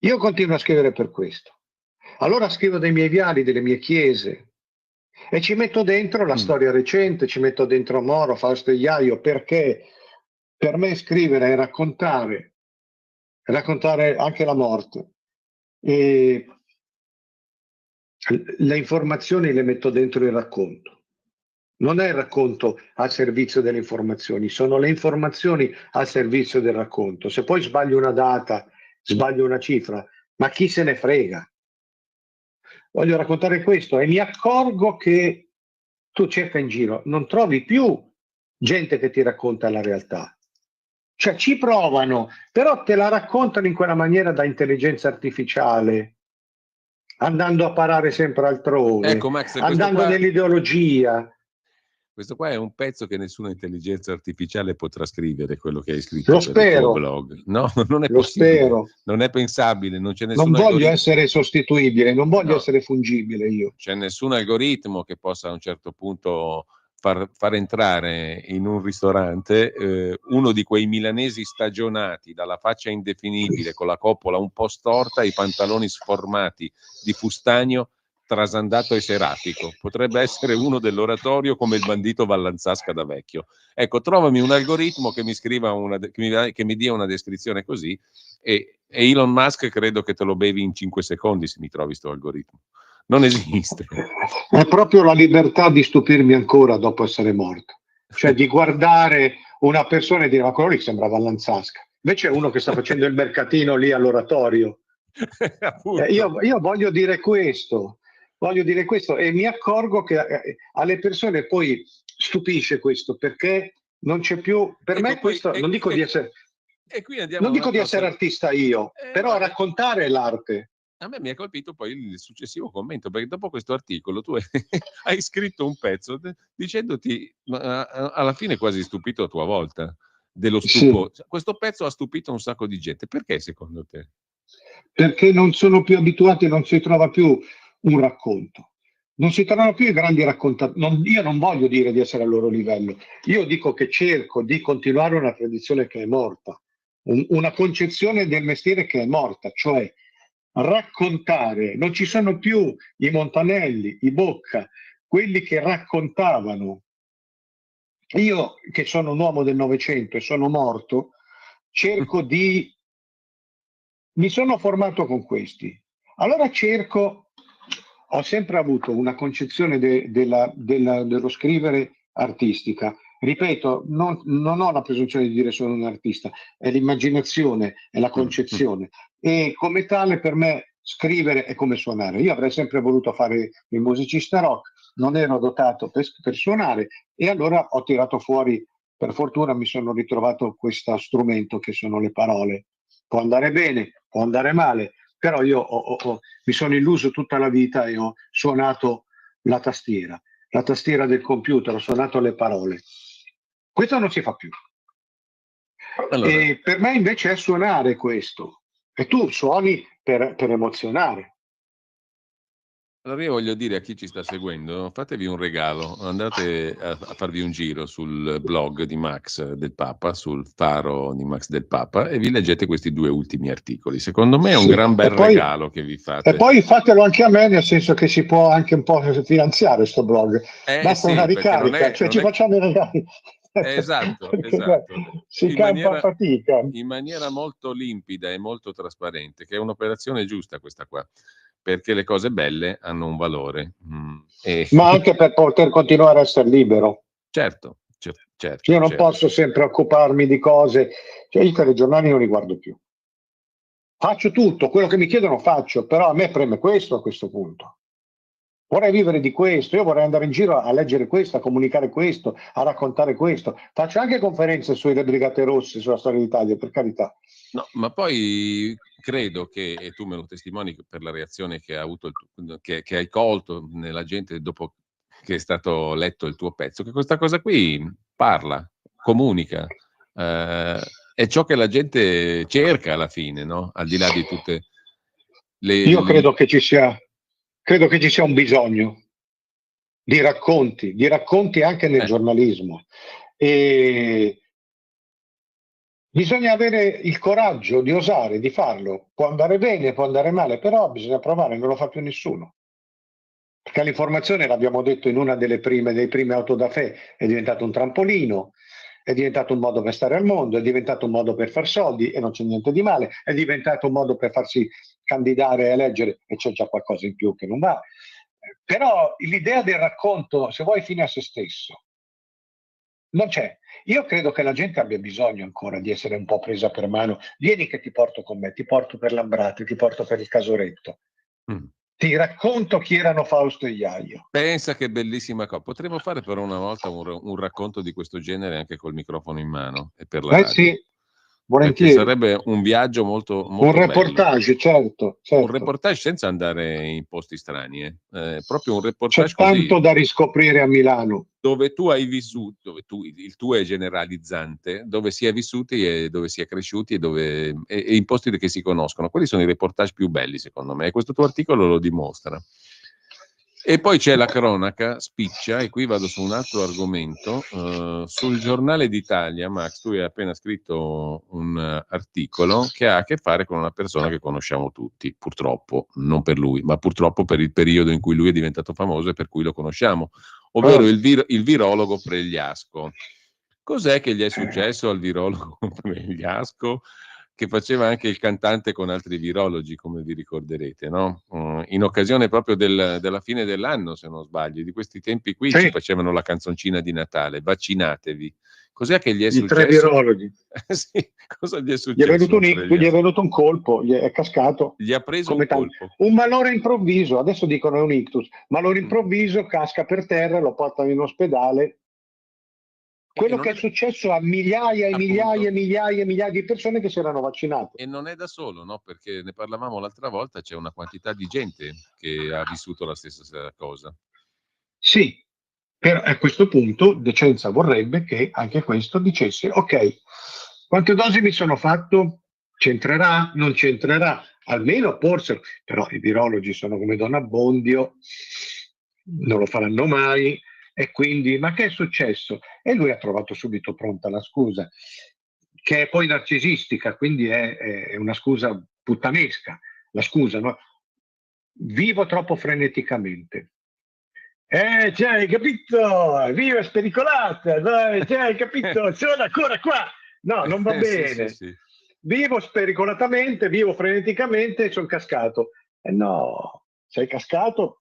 Io continuo a scrivere per questo. Allora scrivo dei miei viali, delle mie chiese, e ci metto dentro la storia recente, ci metto dentro Moro, Fausto e Iaio, perché per me scrivere è raccontare anche la morte. E le informazioni le metto dentro il racconto. Non è il racconto al servizio delle informazioni, sono le informazioni al servizio del racconto. Se poi sbaglio una data, sbaglio una cifra, ma chi se ne frega? Voglio raccontare questo e mi accorgo che tu cerca in giro, non trovi più gente che ti racconta la realtà. Cioè ci provano, però te la raccontano in quella maniera da intelligenza artificiale, andando a parare sempre altrove, Ecco, Max, andando nell'ideologia. Questo qua è un pezzo che nessuna intelligenza artificiale potrà scrivere, quello che hai scritto Lo per il tuo spero, blog. No, non è lo possibile, spero. non è pensabile, non c'è Non nessun voglio algoritmo. essere sostituibile, non voglio No, essere fungibile io. c'è nessun algoritmo che possa a un certo punto far entrare in un ristorante uno di quei milanesi stagionati dalla faccia indefinibile, con la coppola un po' storta, i pantaloni sformati di fustagno, trasandato e serafico. Potrebbe essere uno dell'oratorio come il bandito Vallanzasca da vecchio. Ecco, trovami un algoritmo che mi scriva che mi dia una descrizione così, e Elon Musk credo che te lo bevi in 5 secondi se mi trovi sto algoritmo. Non esiste. È proprio la libertà di stupirmi ancora dopo essere morto. Cioè di guardare una persona e dire ma quello lì sembra Vallanzasca. Invece è uno che sta facendo il mercatino lì all'oratorio. Io voglio dire questo e mi accorgo che alle persone poi stupisce questo, perché non c'è più, per me questo, non dico di essere artista io, però raccontare l'arte. A me mi ha colpito poi il successivo commento, perché dopo questo articolo tu hai scritto un pezzo dicendoti alla fine quasi stupito a tua volta dello stupo. Sì. Questo pezzo ha stupito un sacco di gente. Perché secondo te? Perché non sono più abituati, non si trova più un racconto. Non si trovano più i grandi raccontatori. Io non voglio dire di essere al loro livello. Io dico che cerco di continuare una tradizione che è morta, una concezione del mestiere che è morta, cioè raccontare. Non ci sono più i Montanelli, i Bocca, quelli che raccontavano. Io, che sono un uomo del Novecento e sono morto, cerco di... Mi sono formato con questi. Allora ho sempre avuto una concezione dello scrivere artistica. Ripeto, non ho la presunzione di dire sono un artista, è l'immaginazione, è la concezione. E come tale per me scrivere è come suonare. Io avrei sempre voluto fare il musicista rock, non ero dotato per suonare, e allora ho tirato fuori, per fortuna mi sono ritrovato questo strumento che sono le parole. Può andare bene, può andare male, però io mi sono illuso tutta la vita e ho suonato la tastiera del computer, ho suonato le parole. Questo non si fa più. Allora, E per me invece è suonare questo, e tu suoni per emozionare. allora io voglio dire a chi ci sta seguendo, fatevi un regalo, andate a farvi un giro sul blog di Max del Papa, sul faro di Max del Papa, e vi leggete questi 2 ultimi articoli. Secondo me è un gran bel regalo che vi fate. E poi fatelo anche a me, nel senso che si può anche un po' finanziare questo blog. Basta una ricarica, ci facciamo i regali. Esatto. Si campa a fatica. In maniera molto limpida e molto trasparente, che è un'operazione giusta questa qua, perché le cose belle hanno un valore. Ma anche per poter continuare a essere libero. Certo. Io non posso sempre occuparmi di cose, cioè i telegiornali non li guardo più. Faccio tutto, quello che mi chiedono faccio, però a me preme questo a questo punto. Vorrei vivere di questo, io vorrei andare in giro a leggere questo, a comunicare questo, a raccontare questo. Faccio anche conferenze sulle Brigate Rosse, sulla storia d'Italia, per carità. No, ma poi credo che, e tu me lo testimoni per la reazione che ha avuto che hai colto nella gente dopo che è stato letto il tuo pezzo, che questa cosa qui parla, comunica, è ciò che la gente cerca alla fine, no? Al di là di tutte le... Io credo che ci sia un bisogno di racconti anche nel giornalismo. E bisogna avere il coraggio di osare, di farlo. Può andare bene, può andare male, però bisogna provare, non lo fa più nessuno. Perché l'informazione, l'abbiamo detto in una dei primi auto da fè, è diventato un trampolino, è diventato un modo per stare al mondo, è diventato un modo per far soldi e non c'è niente di male, è diventato un modo per farsi candidare e eleggere e c'è già qualcosa in più che non va. Però l'idea del racconto, se vuoi, fine a se stesso, non c'è. Io credo che la gente abbia bisogno ancora di essere un po' presa per mano. Vieni che ti porto con me, ti porto per Lambrate, ti porto per il Casoretto. Ti racconto chi erano Fausto e Iaio. Pensa che bellissima cosa. Potremmo fare per una volta un racconto di questo genere anche col microfono in mano e per la radio. Sì, volentieri. Perché sarebbe un viaggio molto un reportage, bello. Certo. Un reportage senza andare in posti strani, proprio un reportage. C'è tanto da riscoprire a Milano. Dove tu hai vissuto, il tuo è generalizzante, dove si è vissuti e dove si è cresciuti e in posti che si conoscono. Quelli sono i reportage più belli, secondo me, e questo tuo articolo lo dimostra. E poi c'è la cronaca spiccia, e qui vado su un altro argomento. Sul Giornale d'Italia, Max, tu hai appena scritto un articolo che ha a che fare con una persona che conosciamo tutti, purtroppo, non per lui, ma purtroppo per il periodo in cui lui è diventato famoso e per cui lo conosciamo, ovvero il virologo Pregliasco. Cos'è che gli è successo al virologo Pregliasco? Che faceva anche il cantante con altri virologi, come vi ricorderete, no? In occasione proprio della fine dell'anno, se non sbaglio, di questi tempi qui Sì. ci facevano la canzoncina di Natale, vaccinatevi. Cos'è che gli è I 3 successo? virologi. Sì, cosa gli è Gli è successo? venuto a Pregliasco? gli è venuto un colpo, gli è cascato. Gli ha preso Come un colpo. un malore improvviso, adesso dicono è un ictus, malore improvviso, casca per terra, lo portano in ospedale. Quello che è successo a migliaia e Appunto. migliaia e migliaia e migliaia di persone che si erano vaccinate. E non è da solo, no? Perché ne parlavamo l'altra volta, c'è una quantità di gente che ha vissuto la stessa cosa. Sì, però a questo punto decenza vorrebbe che anche questo dicesse ok, quante dosi mi sono fatto? C'entrerà? Non c'entrerà? Almeno porselo. Però i virologi sono come Don Abbondio, non lo faranno mai, e quindi ma che è successo? E lui ha trovato subito pronta la scusa, che è poi narcisistica, quindi è una scusa puttanesca. La scusa, no? Vivo troppo freneticamente. Già hai capito? Viva spericolata! Già hai capito? Sono ancora qua! No, non va bene. Sì. Vivo spericolatamente, vivo freneticamente e sono cascato. No, sei cascato,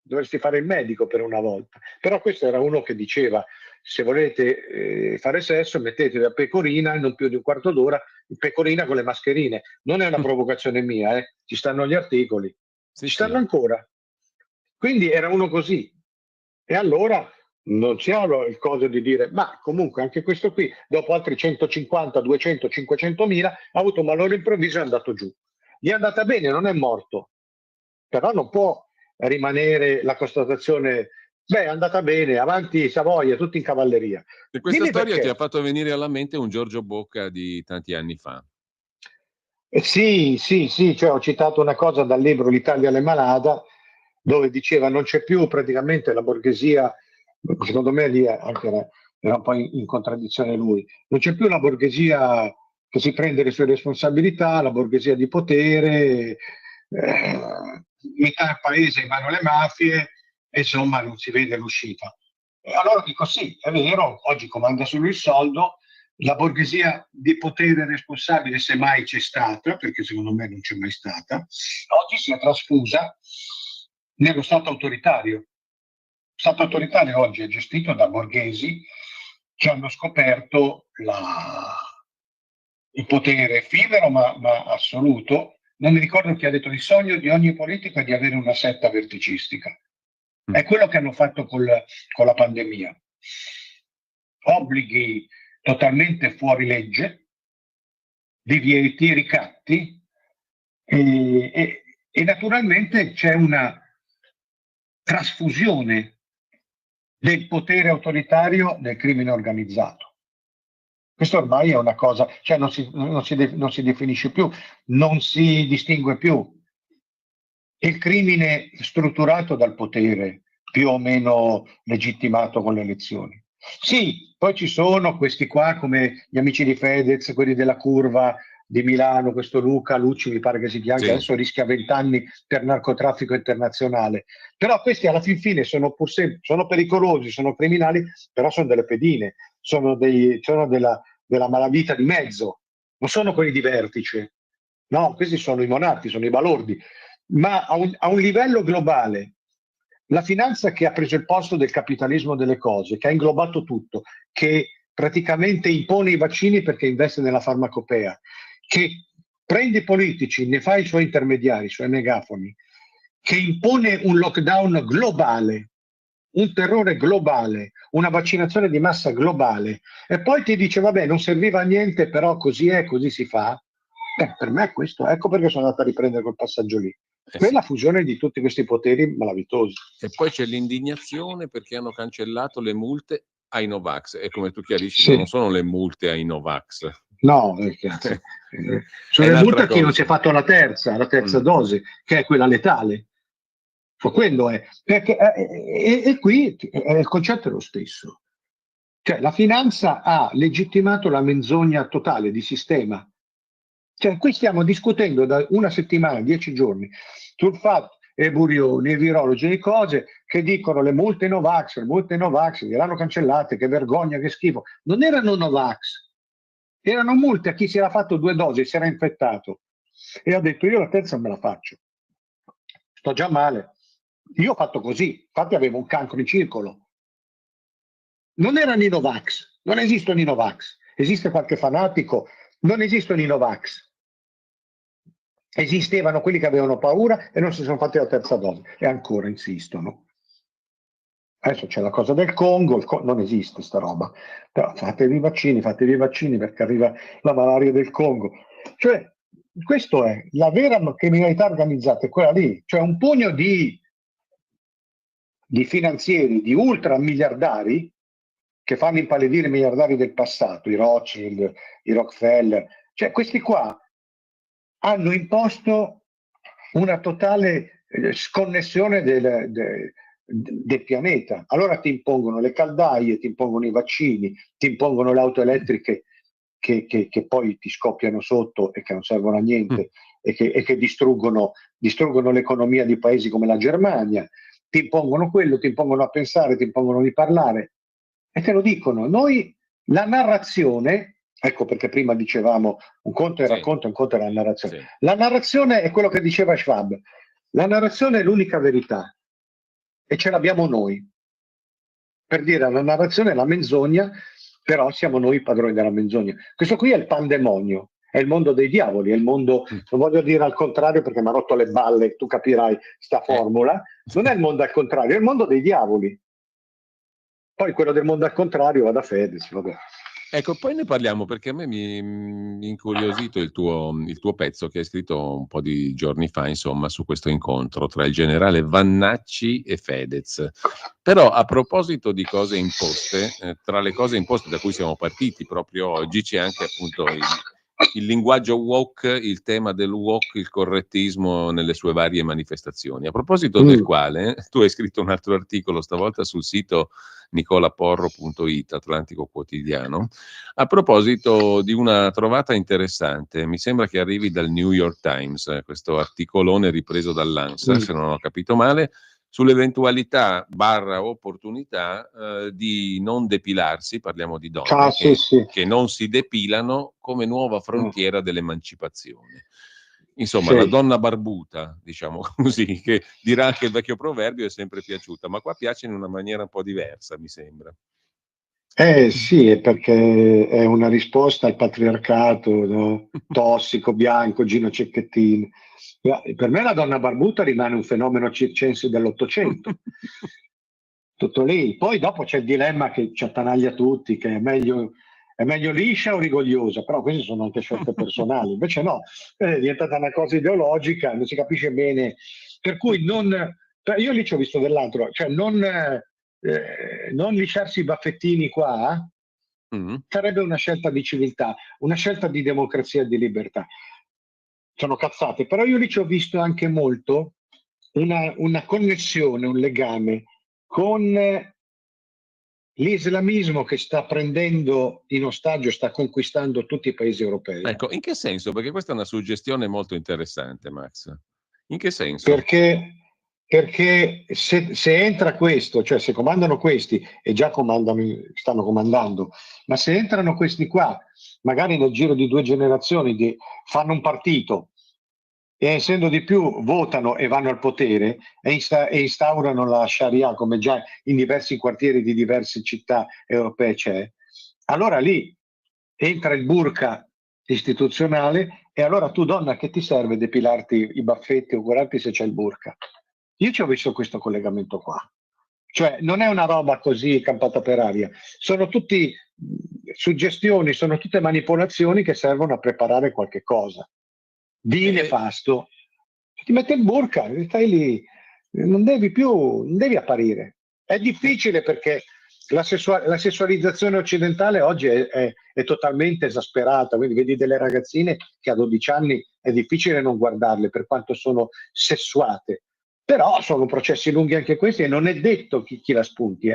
dovresti fare il medico per una volta. Però questo era uno che diceva, se volete fare sesso mettetevi la pecorina non più di un quarto d'ora, pecorina con le mascherine. Non è una provocazione mia, ci stanno gli articoli. Ci stanno ancora. Quindi era uno così. E allora non si ha il coso di dire, ma comunque anche questo qui, dopo altri 150, 200, 500 mila, ha avuto un malore improvviso e è andato giù. Gli è andata bene, non è morto. Però non può rimanere la constatazione, è andata bene, avanti Savoia, tutti in cavalleria. E questa Dimmi storia perché. ti ha fatto venire alla mente un Giorgio Bocca di tanti anni fa. Sì, cioè ho citato una cosa dal libro L'Italia alle malada, dove diceva non c'è più praticamente la borghesia, secondo me lì anche era un po' in contraddizione lui, non c'è più la borghesia che si prende le sue responsabilità, la borghesia di potere, metà paese in mano alle mafie, e insomma non si vede l'uscita. E allora dico sì, è vero, oggi comanda solo il soldo, la borghesia di potere responsabile, se mai c'è stata, perché secondo me non c'è mai stata, oggi si è trasfusa nello Stato autoritario. Lo Stato autoritario oggi è gestito da borghesi che hanno scoperto il potere effimero ma assoluto. Non mi ricordo chi ha detto il sogno di ogni politico è di avere una setta verticistica. È quello che hanno fatto con la pandemia. Obblighi totalmente fuori legge, divieti, ricatti e naturalmente c'è una trasfusione del potere autoritario nel crimine organizzato. Questo ormai è una cosa, cioè non si definisce più, non si distingue più. Il crimine strutturato dal potere, più o meno legittimato con le elezioni. Sì, poi ci sono questi qua come gli amici di Fedez, quelli della curva di Milano, questo Luca Lucci mi pare che si chiami, adesso rischia 20 anni per narcotraffico internazionale. Però questi alla fin fine sono pericolosi, sono criminali, però sono delle pedine, sono della malavita di mezzo, non sono quelli di vertice. No, questi sono i monarchi, sono i balordi. Ma a un livello globale, la finanza che ha preso il posto del capitalismo delle cose, che ha inglobato tutto, che praticamente impone i vaccini perché investe nella farmacopea, che prende i politici, ne fa i suoi intermediari, i suoi megafoni, che impone un lockdown globale, un terrore globale, una vaccinazione di massa globale, e poi ti dice vabbè non serviva a niente, però così è, così si fa. Per me è questo, ecco perché sono andato a riprendere quel passaggio lì. Quella fusione di tutti questi poteri malavitosi. E poi c'è l'indignazione perché hanno cancellato le multe ai Novax, e come tu chiarisci non sono le multe ai Novax. No, sono le multe a chi non si è fatto la terza dose, che è quella letale. Quello è, perché, e qui il concetto è lo stesso. Cioè, la finanza ha legittimato la menzogna totale di sistema. Cioè, qui stiamo discutendo da una settimana, 10 giorni, sul fatto e Burioni, e virologi, e cose che dicono le multe Novax, gliel'hanno cancellate, che vergogna, che schifo. Non erano Novax, erano multe a chi si era fatto 2 dosi, si era infettato e ha detto io la terza non me la faccio, sto già male. Io ho fatto così, infatti avevo un cancro in circolo. Non erano i Novax, non esistono i Novax, esiste qualche fanatico, non esistono i Novax. Esistevano quelli che avevano paura e non si sono fatti la terza dose e ancora insistono. Adesso c'è la cosa del Congo, non esiste sta roba, però fatevi i vaccini perché arriva la malaria del Congo. Cioè, questo è la vera criminalità organizzata, è quella lì, cioè un pugno di finanzieri, di ultramiliardari che fanno impallidire i miliardari del passato, i Rothschild, i Rockefeller, cioè questi qua hanno imposto una totale sconnessione del pianeta. Allora ti impongono le caldaie, ti impongono i vaccini, ti impongono le auto elettriche che poi ti scoppiano sotto e che non servono a niente e che distruggono l'economia di paesi come la Germania, ti impongono quello, ti impongono a pensare, ti impongono di parlare e te lo dicono. Noi la narrazione, ecco perché prima dicevamo un conto è il racconto, un conto è la narrazione. Sì. La narrazione è quello che diceva Schwab, la narrazione è l'unica verità e ce l'abbiamo noi. Per dire la narrazione è la menzogna, però siamo noi i padroni della menzogna. Questo qui è il pandemonio, è il mondo dei diavoli, è il mondo, non voglio dire al contrario perché mi ha rotto le balle, tu capirai sta formula, non è il mondo al contrario, è il mondo dei diavoli. Poi quello del mondo al contrario va da Fedez, vabbè. Ecco, poi ne parliamo perché a me mi incuriosito il tuo pezzo che hai scritto un po' di giorni fa, insomma, su questo incontro tra il generale Vannacci e Fedez. Però a proposito di cose imposte, tra le cose imposte da cui siamo partiti proprio oggi c'è anche appunto il linguaggio woke, il tema del woke, il correttismo nelle sue varie manifestazioni. A proposito del quale tu hai scritto un altro articolo stavolta sul sito nicolaporro.it, Atlantico Quotidiano, a proposito di una trovata interessante, mi sembra che arrivi dal New York Times, questo articolone ripreso dall'ANSA, se non ho capito male, sull'eventualità barra opportunità di non depilarsi, parliamo di donne che non si depilano come nuova frontiera dell'emancipazione. Insomma, la donna barbuta, diciamo così, che dirà anche il vecchio proverbio è sempre piaciuta, ma qua piace in una maniera un po' diversa, mi sembra. Sì, è perché è una risposta al patriarcato, no? Tossico, bianco, Gino Cecchettin. Per me la donna barbuta rimane un fenomeno circense dell'Ottocento. Tutto lì. Poi dopo c'è il dilemma che ci attanaglia tutti, che è meglio liscia o rigogliosa, però queste sono anche scelte personali. Invece no, è diventata una cosa ideologica, non si capisce bene. Per cui io lì ci ho visto dell'altro, cioè non lisciarsi i baffettini qua sarebbe una scelta di civiltà, una scelta di democrazia e di libertà. Sono cazzate, però io lì ci ho visto anche molto una connessione, un legame con l'islamismo che sta prendendo in ostaggio, sta conquistando tutti i paesi europei. Ecco, in che senso? Perché questa è una suggestione molto interessante, Max. In che senso? Perché se entra questo, cioè se comandano questi, e già stanno comandando, ma se entrano questi qua, magari nel giro di 2 generazioni, fanno un partito, e essendo di più votano e vanno al potere e instaurano la Sharia come già in diversi quartieri di diverse città europee c'è, allora lì entra il burqa istituzionale e allora tu donna che ti serve depilarti i baffetti o guardarti se c'è il burqa? Io ci ho visto questo collegamento qua. Cioè non è una roba così campata per aria, sono tutti suggestioni, sono tutte manipolazioni che servono a preparare qualche cosa di nefasto. Ti metti il burqa, stai lì, non devi apparire. È difficile perché la sessualizzazione occidentale oggi è totalmente esasperata, quindi vedi delle ragazzine che a 12 anni è difficile non guardarle per quanto sono sessuate. Però sono processi lunghi anche questi e non è detto chi la spunti.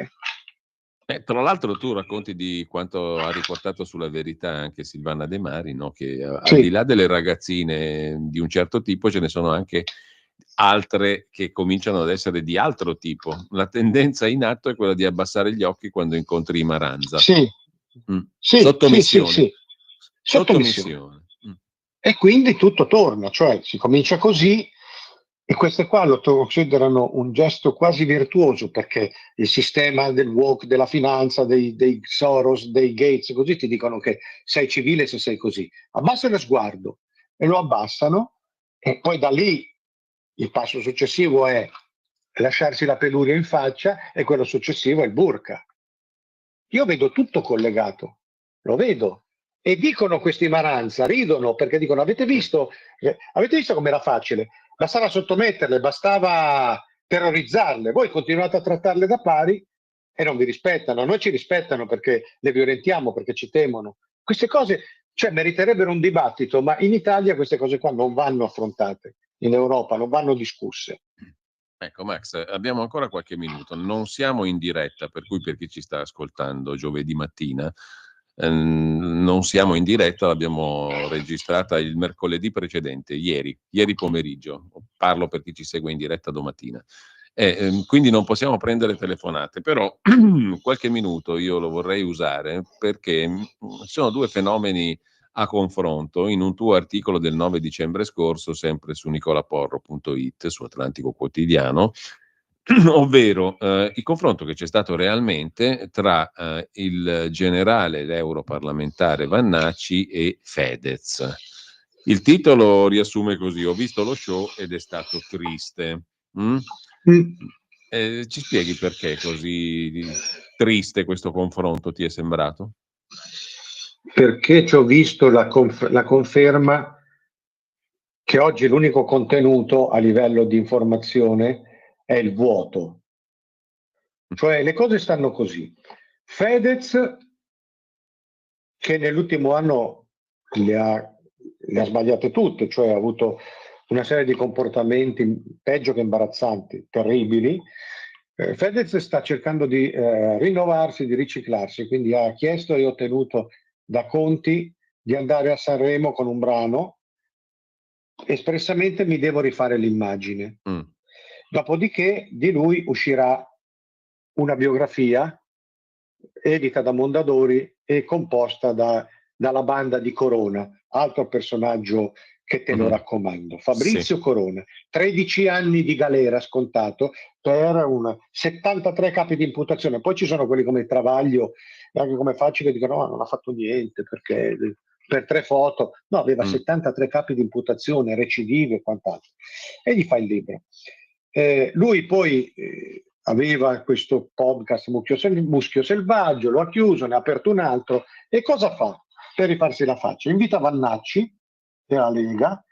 Tra l'altro tu racconti di quanto ha riportato sulla Verità anche Silvana De Mari, no? Che al di Sì, là delle ragazzine di un certo tipo ce ne sono anche altre che cominciano ad essere di altro tipo. La tendenza in atto è quella di abbassare gli occhi quando incontri Maranza. sì, sì, sì, sì, Sottomissione. sì. Sottomissione. Sottomissione. E quindi tutto torna, cioè si comincia così e queste qua lo considerano un gesto quasi virtuoso perché il sistema del woke, della finanza, dei Soros, dei Gates, così ti dicono che sei civile se sei così. Abbassa lo sguardo e lo abbassano e poi da lì il passo successivo è lasciarsi la peluria in faccia e quello successivo è il burka. Io vedo tutto collegato, lo vedo. E dicono questi Maranza, ridono perché dicono avete visto come era facile? Bastava sottometterle, bastava terrorizzarle, voi continuate a trattarle da pari e non vi rispettano. A noi ci rispettano perché le violentiamo, perché ci temono. Queste cose, cioè, meriterebbero un dibattito, ma in Italia queste cose qua non vanno affrontate, in Europa non vanno discusse. Ecco Max, abbiamo ancora qualche minuto, non siamo in diretta, per cui per chi ci sta ascoltando giovedì mattina, non siamo in diretta, l'abbiamo registrata il mercoledì precedente, ieri pomeriggio, parlo per chi ci segue in diretta domattina. Quindi non possiamo prendere telefonate, però qualche minuto io lo vorrei usare perché sono due fenomeni a confronto in un tuo articolo del 9 dicembre scorso, sempre su nicolaporro.it, su Atlantico Quotidiano, ovvero il confronto che c'è stato realmente tra il generale, l'europarlamentare Vannacci e Fedez. Il titolo riassume così: ho visto lo show ed è stato triste. Mm? Ci spieghi perché è così triste questo confronto, ti è sembrato? Perché ci ho visto la conferma che oggi l'unico contenuto a livello di informazione è il vuoto. Cioè le cose stanno così. Fedez, che nell'ultimo anno le ha sbagliate tutte, cioè ha avuto una serie di comportamenti peggio che imbarazzanti, terribili. Fedez sta cercando di rinnovarsi, di riciclarsi, quindi ha chiesto e ottenuto da Conti di andare a Sanremo con un brano. Espressamente mi devo rifare l'immagine. Dopodiché di lui uscirà una biografia edita da Mondadori e composta dalla banda di Corona, altro personaggio che te lo raccomando. Fabrizio Sì. Corona, 13 anni di galera scontato per 73 capi di imputazione. Poi ci sono quelli come Travaglio e anche come Facci che dicono no, non ha fatto niente perché per 3 foto. No, aveva 73 capi di imputazione, recidive e quant'altro. E gli fa il libro. Lui poi aveva questo podcast Muschio Selvaggio, lo ha chiuso, ne ha aperto un altro e cosa fa per rifarsi la faccia? Invita Vannacci della Lega,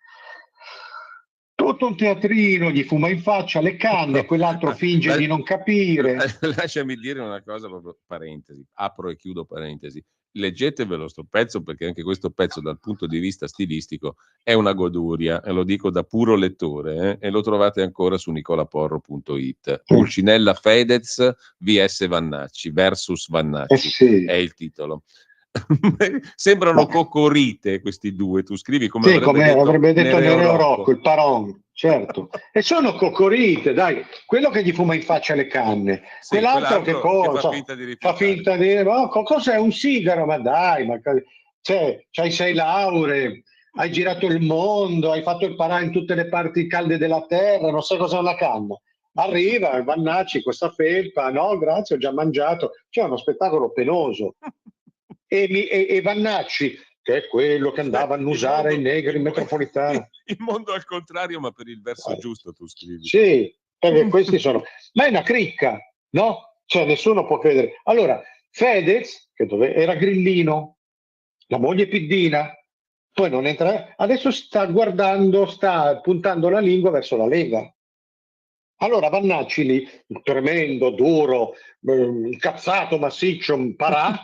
tutto un teatrino, gli fuma in faccia le canne, quell'altro finge di non capire. Lasciami dire una cosa, proprio parentesi, apro e chiudo parentesi. Leggetevelo sto pezzo perché anche questo pezzo dal punto di vista stilistico è una goduria, e lo dico da puro lettore, e lo trovate ancora su nicolaporro.it. Pulcinella Fedez vs Vannacci versus Vannacci Sì. è il titolo. Sembrano coccorite questi due, tu scrivi come sì, avrebbe detto Nereo Rocco. Rocco, il Paron, certo. E sono coccorite, dai, quello che gli fuma in faccia le canne, Sì, quell'altro che fa finta di rifiutare. fa finta di cos'è un sigaro, ma dai, c'hai 6 lauree, hai girato il mondo, hai fatto il parà in tutte le parti calde della terra, non sai cos'è una canna. Arriva Vannacci, questa felpa, no grazie, ho già mangiato, c'è uno spettacolo penoso. E Vannacci, che è quello che andava a annusare i negri in metropolitana. Il mondo al contrario, ma per il verso giusto, tu scrivi. Sì, perché questi sono... Ma è una cricca, no? Cioè nessuno può credere. Allora, Fedez, che era grillino, la moglie piddina, poi non entra... Adesso sta puntando la lingua verso la Lega. Allora Vannacci lì, tremendo, duro, incazzato, massiccio, un parà,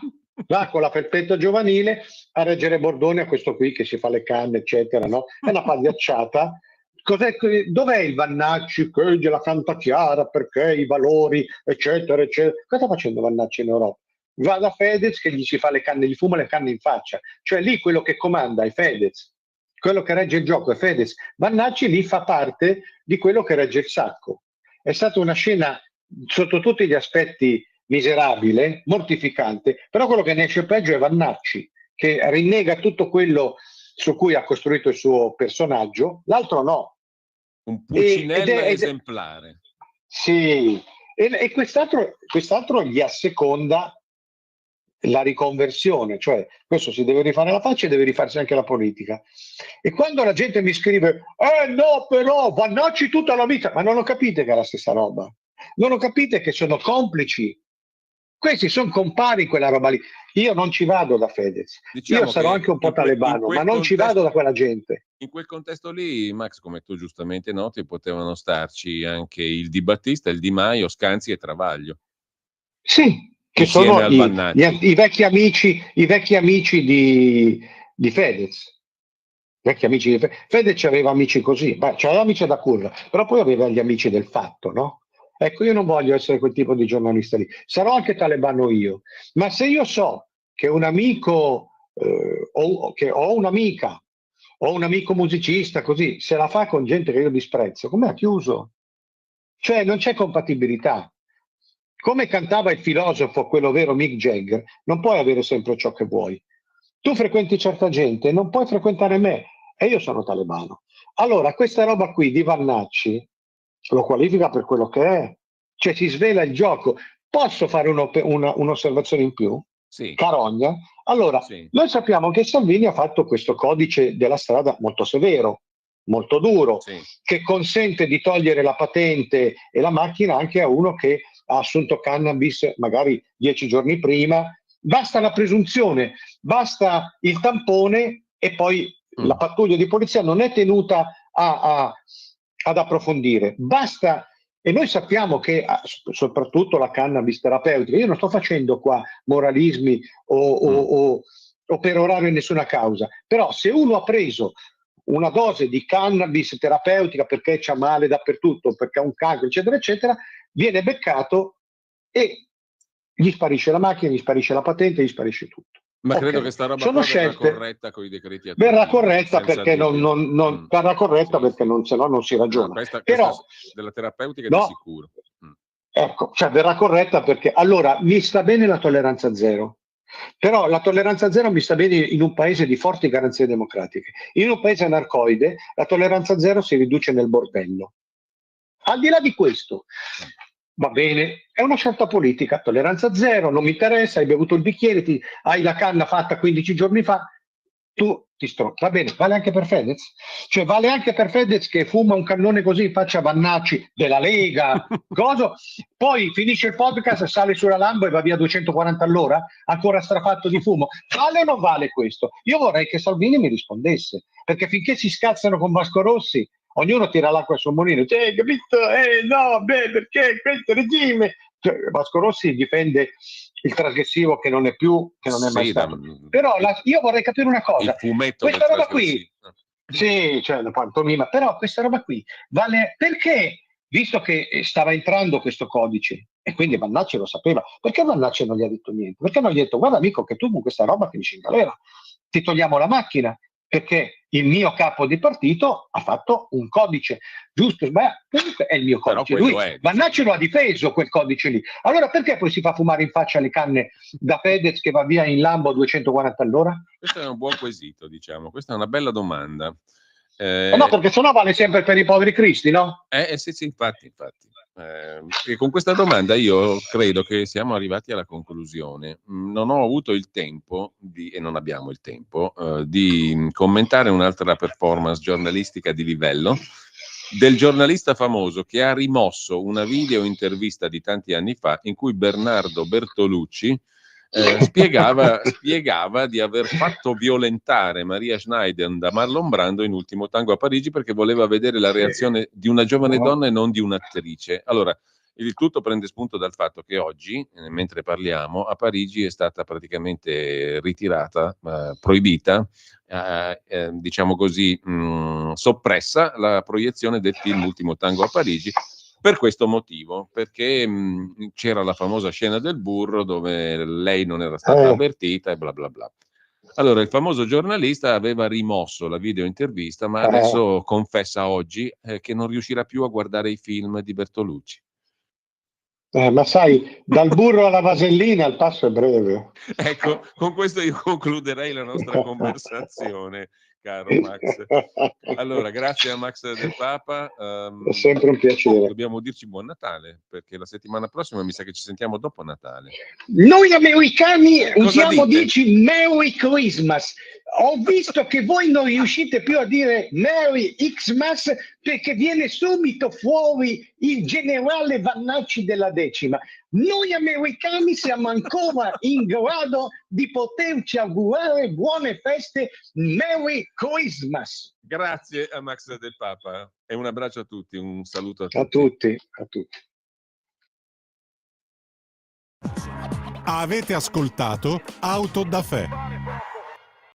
va con la felpetta giovanile a reggere Bordone a questo qui che si fa le canne, eccetera, no? È una pagliacciata dov'è il Vannacci che gliela canta chiara perché i valori, eccetera, eccetera? Cosa sta facendo Vannacci in Europa? Va da Fedez che gli si fa le canne, gli fuma le canne in faccia. Cioè lì quello che comanda è Fedez, quello che regge il gioco è Fedez. Vannacci lì fa parte di quello che regge il sacco. È stata una scena sotto tutti gli aspetti miserabile, mortificante, però quello che ne esce peggio è Vannacci, che rinnega tutto quello su cui ha costruito il suo personaggio, l'altro no. Un Pulcinella esemplare. Sì, e quest'altro gli asseconda la riconversione, cioè questo si deve rifare la faccia e deve rifarsi anche la politica. E quando la gente mi scrive no, però Vannacci tutta la vita, ma non lo capite che è la stessa roba, non lo capite che sono complici, questi sono compari in quella roba lì. Io non ci vado da Fedez, Diciamo io sarò anche un po' talebano, ma non ci vado da quella gente. In quel contesto lì, Max, come tu giustamente noti, potevano starci anche il Di Battista, il Di Maio, Scanzi e Travaglio. Sì, che insieme sono al Vannacci. i vecchi amici di Fedez. Vecchi amici di Fedez aveva amici così, c'aveva amici da curva, però poi aveva gli amici del fatto, no? Ecco, io non voglio essere quel tipo di giornalista lì. Sarò anche talebano io, ma se io so che un amico o che ho un'amica o un amico musicista così se la fa con gente che io disprezzo, come ha chiuso? Cioè non c'è compatibilità. Come cantava il filosofo, quello vero Mick Jagger, non puoi avere sempre ciò che vuoi. Tu frequenti certa gente, non puoi frequentare me, e io sono talebano. Allora, questa roba qui di Vannacci lo qualifica per quello che è, cioè si svela il gioco. Posso fare un'osservazione in più? Sì. Carogna. Allora, sì. Noi sappiamo che Salvini ha fatto questo codice della strada molto severo, molto duro, sì. che consente di togliere la patente e la macchina anche a uno che ha assunto cannabis magari 10 giorni prima. Basta la presunzione, basta il tampone e poi la pattuglia di polizia non è tenuta ad approfondire. Basta, e noi sappiamo che soprattutto la cannabis terapeutica, io non sto facendo qua moralismi o perorare nessuna causa, però se uno ha preso una dose di cannabis terapeutica perché c'ha male dappertutto, perché ha un cancro, eccetera, eccetera, viene beccato e gli sparisce la macchina, gli sparisce la patente, gli sparisce tutto. Ma credo che sta roba Sono verrà corretta con i decreti attuativi. Verrà corretta perché verrà corretta perché se no non si ragiona. Questa della terapeutica di sicuro. Ecco, cioè verrà corretta perché allora mi sta bene la tolleranza zero. Però la tolleranza zero mi sta bene in un paese di forti garanzie democratiche. In un paese anarcoide la tolleranza zero si riduce nel bordello. Al di là di questo, va bene, è una scelta politica, tolleranza zero, non mi interessa, hai bevuto il bicchiere, hai la canna fatta 15 giorni fa, tu ti va bene, vale anche per Fedez? Cioè vale anche per Fedez che fuma un cannone così in faccia a Vannacci della Lega, cosa? Poi finisce il podcast, sale sulla Lambo e va via 240 all'ora, ancora strafatto di fumo. Vale o non vale questo? Io vorrei che Salvini mi rispondesse, perché finché si scazzano con Vasco Rossi, ognuno tira l'acqua al suo mulino, capito? No, perché questo regime... Cioè, Vasco Rossi difende il trasgressivo che non è mai stato. Però io vorrei capire una cosa. Il fumetto questa roba qui, sì, cioè la pantomima, però questa roba qui vale perché, visto che stava entrando questo codice e quindi Vannacci lo sapeva, perché Vannacci non gli ha detto niente? Perché non gli ha detto guarda amico che tu con questa roba finisci in galera, ti togliamo la macchina, perché il mio capo di partito ha fatto un codice, giusto, comunque è il mio codice. Vannacci lo ha difeso quel codice lì. Allora perché poi si fa fumare in faccia le canne da Fedez che va via in Lambo a 240 all'ora? Questo è un buon quesito, diciamo. Questa è una bella domanda. No, perché sennò vale sempre per i poveri cristi, no? Sì, infatti. E con questa domanda io credo che siamo arrivati alla conclusione. Non ho avuto il tempo e non abbiamo il tempo di commentare un'altra performance giornalistica di livello del giornalista famoso che ha rimosso una video intervista di tanti anni fa in cui Bernardo Bertolucci spiegava di aver fatto violentare Maria Schneider da Marlon Brando in Ultimo Tango a Parigi perché voleva vedere la reazione di una giovane donna e non di un'attrice. Allora, Il tutto prende spunto dal fatto che oggi, mentre parliamo, a Parigi è stata praticamente ritirata, proibita, diciamo così, soppressa la proiezione del film Ultimo tango a Parigi. Per questo motivo, perché c'era la famosa scena del burro dove lei non era stata avvertita e bla bla bla. Allora, il famoso giornalista aveva rimosso la videointervista, ma adesso confessa oggi che non riuscirà più a guardare i film di Bertolucci. Ma sai, dal burro alla vasellina il passo è breve. Ecco, con questo io concluderei la nostra conversazione, caro Max. Allora, grazie a Max Del Papa. È sempre un piacere. Dobbiamo dirci buon Natale, perché la settimana prossima mi sa che ci sentiamo dopo Natale. Noi americani Cosa usiamo dite? dici Merry Christmas. Ho visto che voi non riuscite più a dire Merry Xmas perché viene subito fuori il generale Vannacci della Decima. Noi americani siamo ancora in grado di poterci augurare buone feste, Merry Christmas. Grazie a Max Del Papa e un abbraccio a tutti, un saluto a tutti. A tutti, a tutti. Avete ascoltato Auto da Fè.